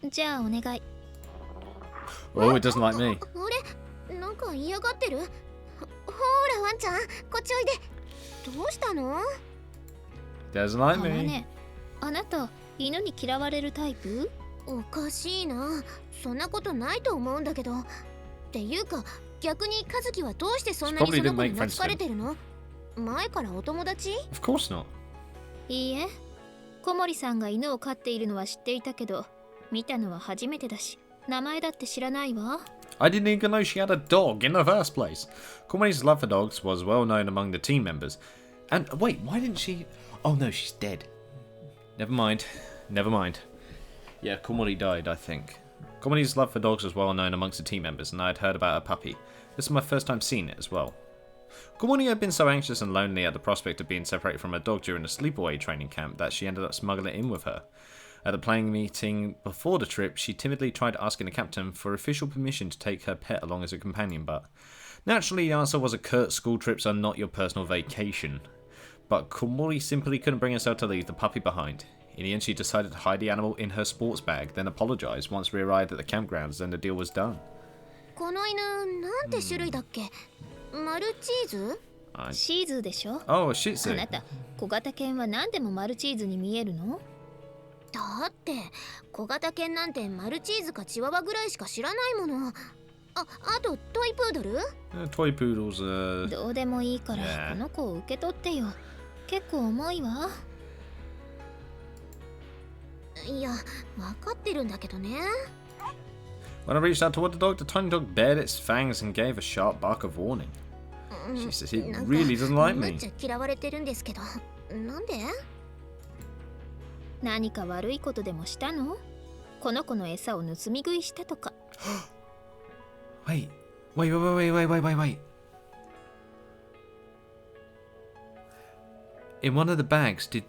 じゃあお願い。 Oh, it doesn't like me. あれ？なんか嫌がってる？ほらワンちゃん、こっちおいで。どうしたの？ Doesn't like あま me. ね、あなた犬に嫌われるタイプ？おかしいな。そんなことないと思うんだけど。っていうか逆に和樹はどうしてそんなにその子に懐かれてるの？前からお友達？ Of course not. いいえ、小森さんが犬を飼っているのは知っていたけど、見たのは初めてだし、名前だって知らないわ。I didn't even know she had a dog in the first place. Komori's love for dogs was well known among the team members. And wait, why didn't she... Oh no, she's dead. Never mind. Never mind. Yeah, Komori died, I think. Komori's love for dogs was well known amongst the team members, and I had heard about her puppy. This is my first time seeing it as well. Komori had been so anxious and lonely at the prospect of being separated from her dog during the sleepaway training camp that she ended up smuggling it in with her. At the playing meeting before the trip, she timidly tried asking the captain for official permission to take her pet along as a companion, but naturally the answer was a curt school trips are not your personal vacation. But Komori simply couldn't bring herself to leave the puppy behind. In the end, she decided to hide the animal in her sports bag, then apologised once we arrived at the campgrounds and the deal was done. この犬なんて種類だっけ？マルチーズ？シーズーでしょ。 Oh, a Shih Tzu. あなた、小型犬は何でもマルチーズに見えるの？だって小型犬なんてマルチーズかチワワぐらいしか知らないもの。あとトイプードル？ Toy poodles, どうでもいいから、この子を受け取ってよ。結構重いわ。いや、分かってるんだけどね。When I reached out toward the dog, the tiny dog bared its fangs and gave a sharp bark of warning. She says he really doesn't like む me. っちゃ嫌われてるんですけど、なんで？何か悪いことでもしたの？この子の餌を盗み食いしたとか。Wait. Wait. In one of the bags, did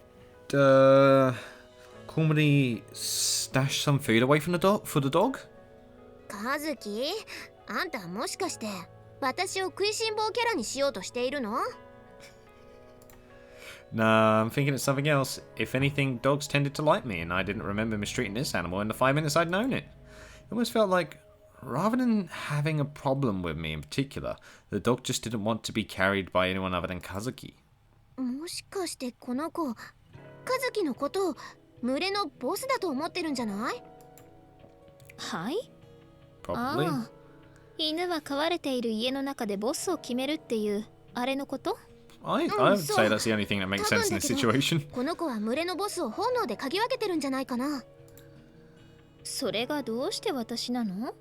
Komori stash some food away from the dog for the dog? 和樹、あんたもしかして私を食いしん坊キャラにしようとしているの？ Nah, I'm thinking it's something else. If anything, dogs tended to like me, and I didn't remember mistreating this animal in the 5 minutes I'd known it. It almost felt like, rather than having a problem with me in particular, the dog just didn't want to be carried by anyone other than KAZUKI. もしかしてこの子、和樹のことを群れのボスだと思ってるんじゃない？はい？ Probably. ああ、犬は飼われている家の中でボスを決めるっていうあれのこと？ I would say that's the only thing that makes sense in this situation. この子は群れのボスを本能で嗅ぎ分けてるんじゃないかな。それがどうして私なの？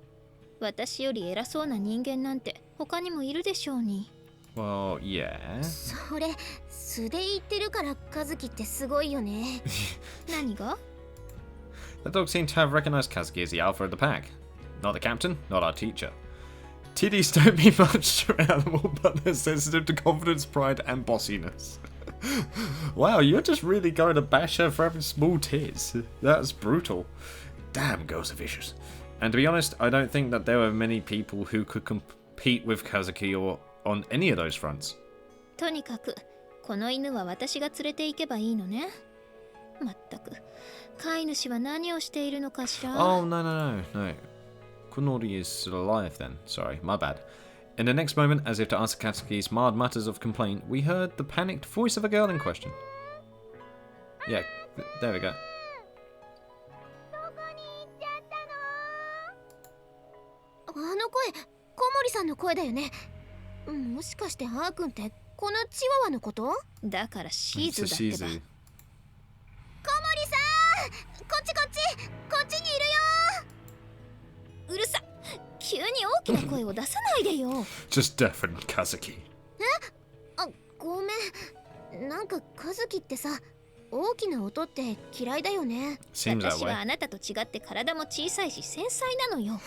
私より偉そうな人間なんて他にもいるでしょうに。Well, yeah. それ素で言ってるから和樹ってすごいよね。何が？ The dog seemed to have recognized KAZUKI as the alpha of the pack. Not the captain, not our teacher. Titties don't mean much to an animal, but they're sensitive to confidence, pride, and bossiness. Wow, you're just really going to bash her for having small tits. That's brutal. Damn, girls are vicious. And to be honest, I don't think that there were many people who could compete with KAZUKI or on any of those fronts. とにかくこの犬は私が連れて行けばいいのね。まったく飼い主は何をしているのかしら。 Oh, no. Kunori is still alive then. Sorry, my bad. In the next moment, as if to answer KAZUKI's mild mutters of complaint, we heard the panicked voice of a girl in question. Yeah, there we go. あの声、小森さんの声だよね。もしかしてあーくんってこのチワワのこと？だからシー It's ズ a だってば。 Shizu. 小森さん、こっちにいるよ。うるさ、急に大きな声を出さないでよ。Just deafen KAZUKI. あ、ごめん。なんか和樹ってさ、大きな音って嫌いだよね。 Seems that 私は way. あなたと違って体も小さいし繊細なのよ。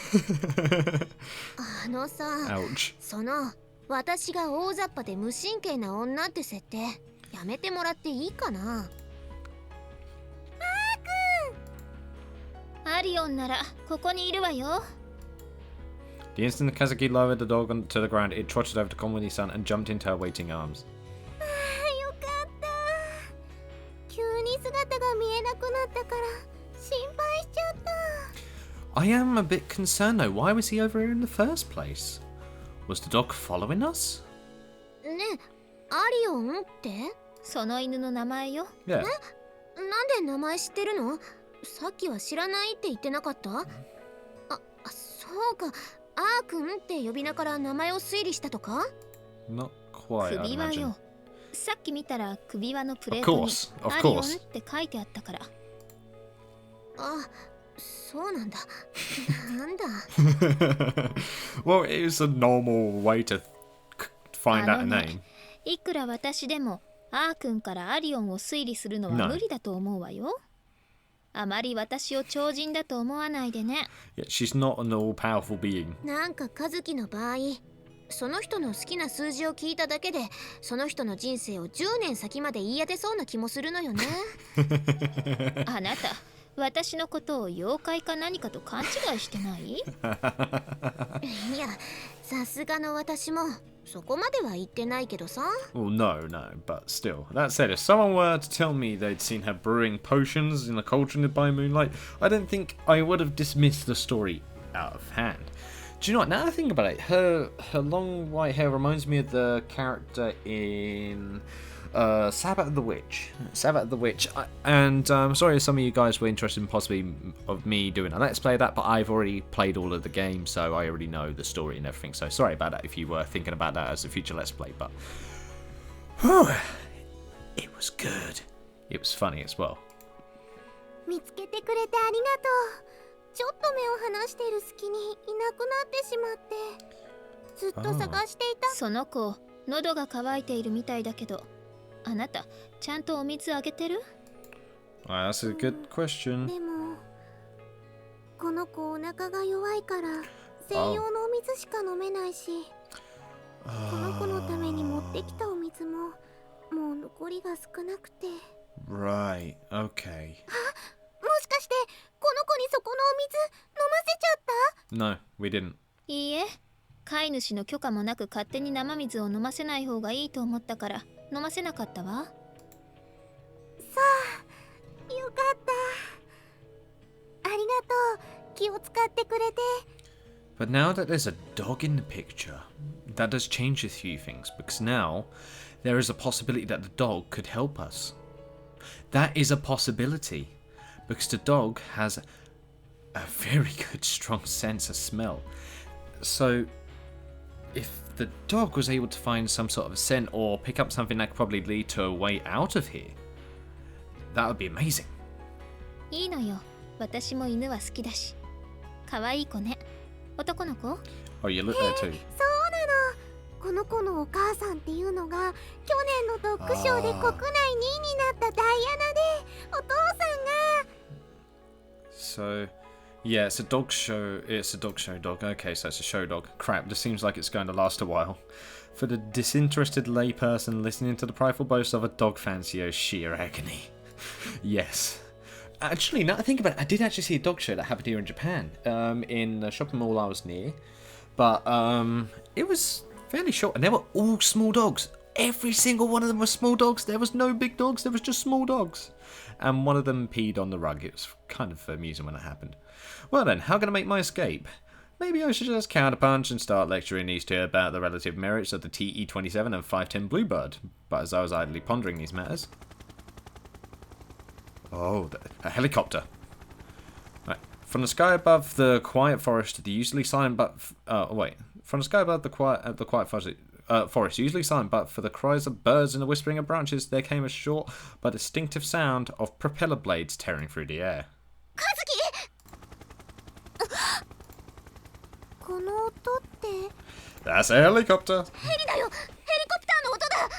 あのさ、 Ouch. その私が大雑把で無神経な女って設定やめてもらっていいかな。アリオンならここにいるわよ。 The instant KAZUKI lowered the dog to the ground, it trotted over to Komori-san and jumped into her waiting arms. よかった。急に姿が見えなくなったから心配しちゃった。 I am a bit concerned though. Why was he over here in the first place? Was the dog following us? ねえ、アリオンって？その犬の名前よ。 Yeah. なんで名前知ってるの？さっきは知らないって言ってなかった？そうか、あーくんって呼び名から名前を推理したとか？ Not quite, I'd 首輪 imagine. よ。さっき見たら首輪のプレート Of に course, of アリオン course. って書いてあったから。あ、そうなんだ。なんだ。Well, it was a normal way to find out a ね name. いくら私でもあーくんからアリオンを推理するのは無理だと思うわよ。あまり私を超人だと思わないでね。Yeah, she's not an all-powerful being. なんか和樹の場合、その人の好きな数字を聞いただけで、その人の人生を10年先まで言い当てそうな気もするのよね。あなた、私のことを妖怪か何かと勘違いしてない？いや、さすがの私もそこまでは言ってないけどさ。 Well, no, but still. That said, if someone were to tell me they'd seen her brewing potions in a cauldron by moonlight, I don't think I would have dismissed the story out of hand. Do you know what? Now I think about it, her long white hair reminds me of the character in Sabbath the Witch. I'm sorry if some of you guys were interested in possibly of me doing a let's play of that, but I've already played all of the games, so I already know the story and everything. So sorry about that if you were thinking about that as a future let's play, but it was good. It was funny as well. 見つけてくれてありがとう。ちょっと目を離している隙にいなくなってしまって、ずっと探していた。その子、喉が渇いているみたいだけど、あなた、ちゃんとお水あげてる？ That's a good question. でも、この子お腹が弱いから専用のお水しか飲めないし、この子のために持ってきたお水ももう残りが少なくて。 Right, okay. もしかしてこの子にそこのお水飲ませちゃった？ No, we didn't. いいえ、飼い主の許可もなく勝手に生水を飲ませない方がいいと思ったから飲ませなかったわ。さあ、よかった。ありがとう、気を使ってくれて。 But now that there's a dog in the picture, that does change a few things, because now there is a possibility that the dog could help us. That is a possibility, because the dog has a very good strong sense of smell. So if the dog was able to find some sort of scent or pick up something that could probably lead to a way out of here, that would be amazing. いいのよ、私も犬は好きだし。可愛い子ね。男の子？ Oh, you look there too. そうなの。この子のお母さんっていうのが去年のドッグショーで国内2位になったダイアナで、お父さんが。 So, yeah, it's a dog show. It's a dog show dog. Okay, so it's a show dog. Crap, this seems like it's going to last a while. For the disinterested layperson listening to the prideful boast of a dog fancier, sheer agony. Yes. Actually, now that I think about it, I did actually see a dog show that happened here in Japan, in the shopping mall I was near. But it was fairly short, and they were all small dogs. Every single one of them was small dogs. There was no big dogs, there was just small dogs. And one of them peed on the rug. It was kind of amusing when it happened. Well then, how can I make my escape? Maybe I should just counterpunch and start lecturing these two about the relative merits of the TE-27 and 510 Bluebird. But as I was idly pondering these matters... Oh, a helicopter. Right. From the sky above the quiet forest, the usually silent but... From the sky above the quiet forest, usually silent but for the cries of birds and the whispering of branches, there came a short but distinctive sound of propeller blades tearing through the air. 和樹！この音って That's a helicopter! ヘリだよ。ヘリコプターの音だ。戻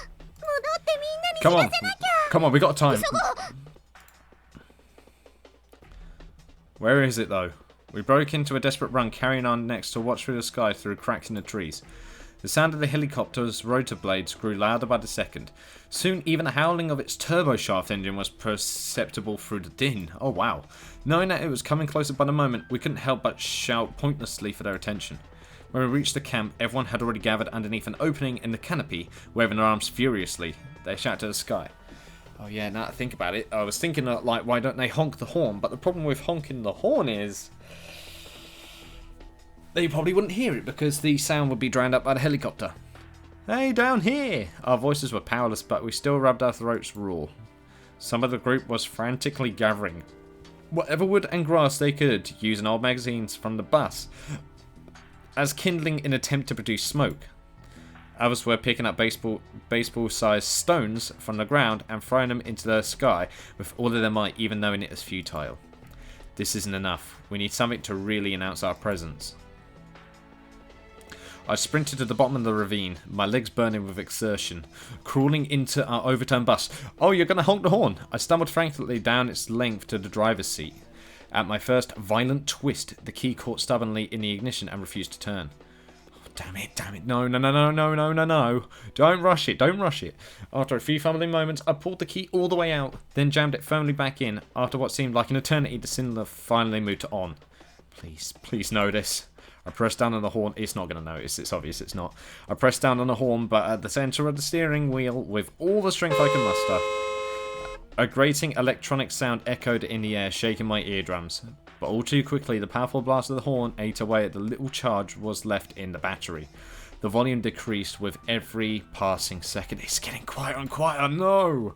ってみんなに Come on, come on, we got time. Where is it though? We broke into a desperate run, carrying our necks to watch through the sky through cracks in the trees. The sound of the helicopter's rotor blades grew louder by the second. Soon even the howling of its turboshaft engine was perceptible through the din. Oh wow. Knowing that it was coming closer by the moment, we couldn't help but shout pointlessly for their attention. When we reached the camp, everyone had already gathered underneath an opening in the canopy, waving their arms furiously. They shouted to the sky. Oh yeah, now that I think about it, I was thinking like, why don't they honk the horn? But the problem with honking the horn is... they probably wouldn't hear it because the sound would be drowned out by the helicopter. Hey, down here! Our voices were powerless, but we still rubbed our throats raw. Some of the group was frantically gathering whatever wood and grass they could, using old magazines from the bus as kindling in an attempt to produce smoke. Others were picking up baseball-sized stones from the ground and throwing them into the sky with all of their might, even knowing it is futile. This isn't enough. We need something to really announce our presence. I sprinted to the bottom of the ravine, my legs burning with exertion, crawling into our overturned bus. Oh, you're going to honk the horn! I stumbled frantically down its length to the driver's seat. At my first violent twist, the key caught stubbornly in the ignition and refused to turn. Damn it, no. Don't rush it. After a few fumbling moments, I pulled the key all the way out, then jammed it firmly back in. After what seemed like an eternity, the cylinder finally moved to on. Please notice. I pressed down on the horn. It's not going to notice, it's obvious it's not. I pressed down on the horn, but at the centre of the steering wheel, with all the strength I could muster. A grating electronic sound echoed in the air, shaking my eardrums. But all too quickly, the powerful blast of the horn ate away at the little charge was left in the battery. The volume decreased with every passing second. It's getting quieter and quieter, no!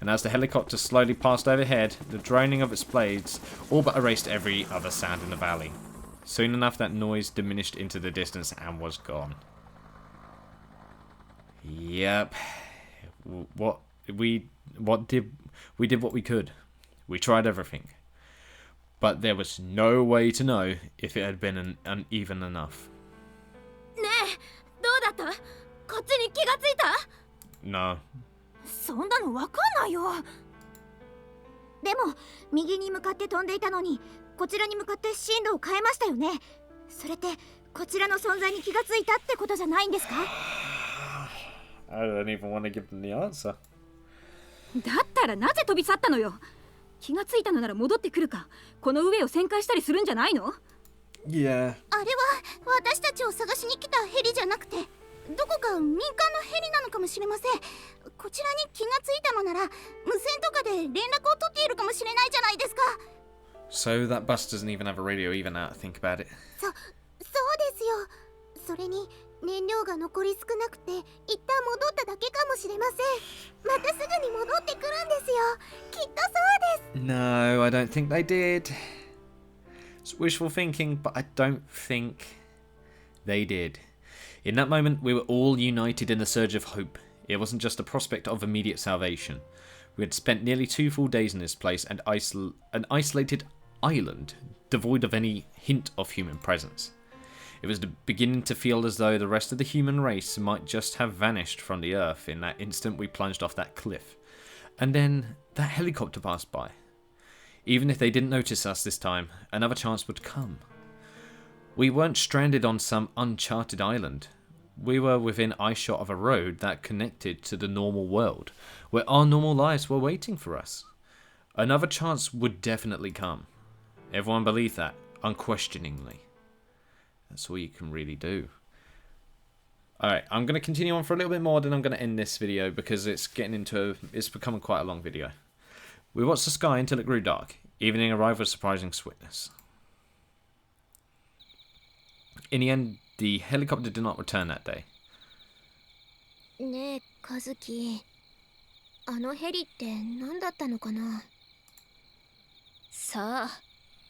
And as the helicopter slowly passed overhead, the droning of its blades all but erased every other sound in the valley. Soon enough, that noise diminished into the distance and was gone. Yep. We did what we could. We tried everything. But there was no way to know if it had been uneven enough. ねえ、どうだった？こっちに気がついた？ No. そんなのわかんないよ。でも右に向かって飛んでいたのに、こちらに向かって進路を変えましたよね。それってこちらの存在に気がついたってことじゃないんですか？ I don't even want to give them the answer. だったらなぜ飛び去ったのよ。気がついたのなら戻ってくるか、この上を旋回したりするんじゃないの？ Yeah. あれは私たちを探しに来たヘリじゃなくて、どこか民間のヘリなのかもしれません。こちらに気がついたのなら無線とかで連絡を取っているかもしれないじゃないですか。 So that bus doesn't even have a radio even now to think about it. そうですよ。それに燃料が残り少なくて一旦戻っただけかもしれません。またすぐに戻ってくるんですよ。きっとそうです。 No, I don't think they did. It's wishful thinking, but I don't think they did. In that moment, we were all united in the surge of hope. It wasn't just a prospect of immediate salvation. We had spent nearly 2 full days in this place, and an isolated island, devoid of any hint of human presence. It was beginning to feel as though the rest of the human race might just have vanished from the earth in that instant we plunged off that cliff. And then that helicopter passed by. Even if they didn't notice us this time, another chance would come. We weren't stranded on some uncharted island. We were within eyeshot of a road that connected to the normal world, where our normal lives were waiting for us. Another chance would definitely come. Everyone believed that, unquestioningly. That's all you can really do. Alright, I'm going to continue on for a little bit more, then I'm going to end this video because it's becoming quite a long video. We watched the sky until it grew dark. Evening arrived with surprising swiftness. In the end, the helicopter did not return that day. ねえ、カズキ。あのヘリって何だったのかな？さあ、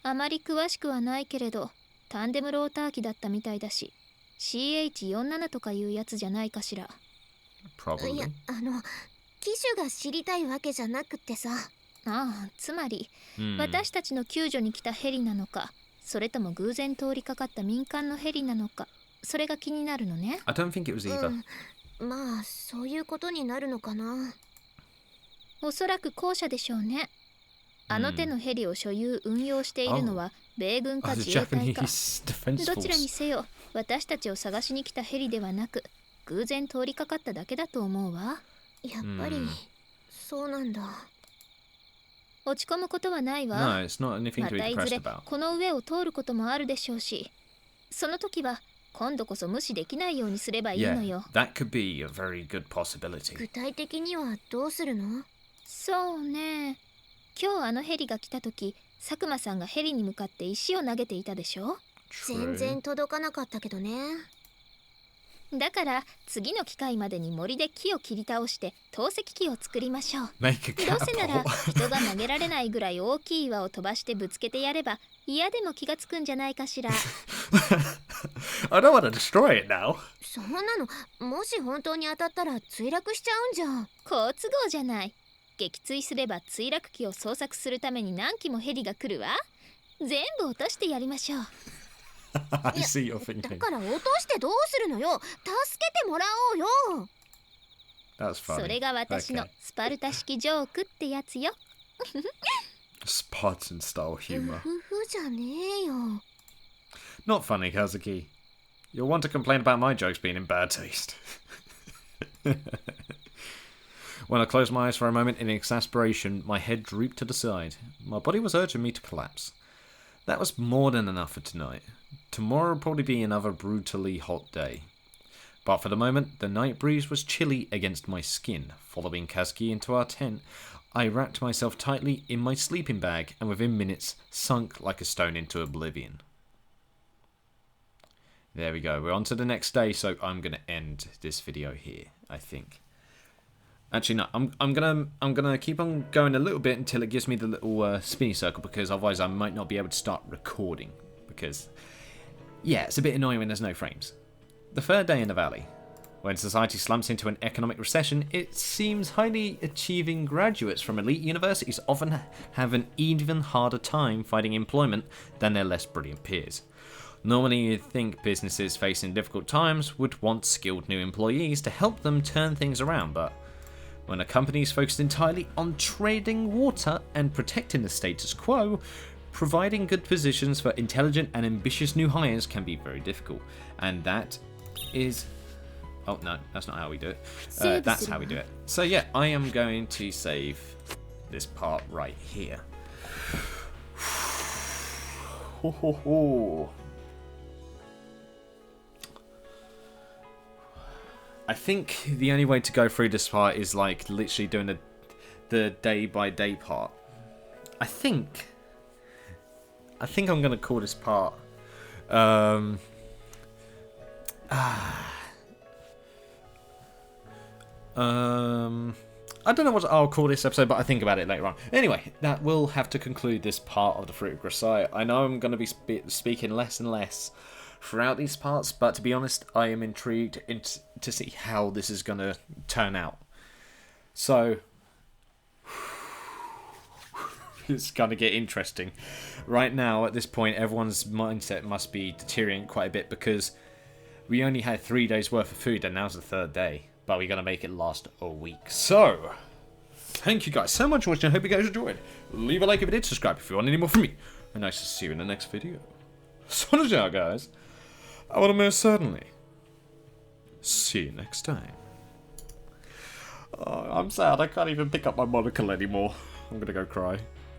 あまり詳しくはないけれど、タンデムローター機だったみたいだし、CH47 とかいうやつじゃないかしら。Probably. いや、機種が知りたいわけじゃなくてさ。ああ、つまり、私たちの救助に来たヘリなのか、それとも偶然通りかかった民間のヘリなのか、それが気になるのね。I don't think it was either. まあ、そういうことになるのかな。おそらく後者でしょうね。あの手のヘリを所有運用しているのは米軍か自衛隊か。どちらにせよ、私たちを探しに来たヘリではなく、偶然通りかかっただけだと思うわ。やっぱり、そうなんだ。落ち込むことはないわ。No, it's not anything ま to た be いず depressed れ about. この上を通ることもあるでしょうし、その時は今度こそ無視できないようにすればいいのよ。Yeah, that could be a very good possibility. 具体的にはどうするの？そうね。今日あのヘリが来た時、佐久間さんがヘリに向かって石を投げていたでしょ？全然届かなかったけどね。だから次の機会までに森で木を切り倒して投石機を作りましょう。 Make a どうせなら catapult. 人が投げられないぐらい大きい岩を飛ばしてぶつけてやれば嫌でも気がつくんじゃないかしら。 I don't want to destroy it now. そんなのもし本当に当たったら墜落しちゃうんじゃん。好都合じゃない。撃墜すれば墜落機を捜索するために何機もヘリが来るわ。全部落としてやりましょう。 I see your だ thinking. から落としてどうするのよ。助けてもらおうよ。 That's funny. それが私の Okay. スパルタ式ジョークってやつよ。 Spartan style う humor. ふふじゃねえよ。 Not funny, Kazuki. You'll want to complain about my jokes being in bad taste. When I closed my eyes for a moment in exasperation, my head drooped to the side. My body was urging me to collapse. That was more than enough for tonight. Tomorrow will probably be another brutally hot day. But for the moment, the night breeze was chilly against my skin. Following Kazuki into our tent, I wrapped myself tightly in my sleeping bag and within minutes sunk like a stone into oblivion. There we go. We're on to the next day, so I'm gonna end this video here, I think. Actually, no. I'm gonna keep on going a little bit until it gives me the little spinny circle, because otherwise I might not be able to start recording. Because, yeah, it's a bit annoying when there's no frames. The third day in the valley. When society slumps into an economic recession, it seems highly achieving graduates from elite universities often have an even harder time finding employment than their less brilliant peers. Normally, you'd think businesses facing difficult times would want skilled new employees to help them turn things around, but when a company is focused entirely on trading water and protecting the status quo, providing good positions for intelligent and ambitious new hires can be very difficult. And that is... Oh, no, that's not how we do it. That's how we do it. So yeah, I am going to save this part right here. Ho, ho, ho. I think the only way to go through this part is like literally doing the day by day part. I think I'm gonna call this part I don't know what I'll call this episode, but I'll think about it later on. Anyway, that will have to conclude this part of the Fruit of Grisaia. I know I'm going to be speaking less and less throughout these parts, but to be honest, I am intrigued to see how this is going to turn out. So, it's going to get interesting. Right now, at this point, everyone's mindset must be deteriorating quite a bit, because we only had 3 days worth of food and now's the third day. But we're going to make it last a week. So, thank you guys so much for watching. I hope you guys enjoyed. Leave a like if you did, subscribe if you want any more from me. And nice to see you in the next video. So, guys, I want to most certainly see you next time. Oh, I'm sad. I can't even pick up my monocle anymore. I'm going to go cry.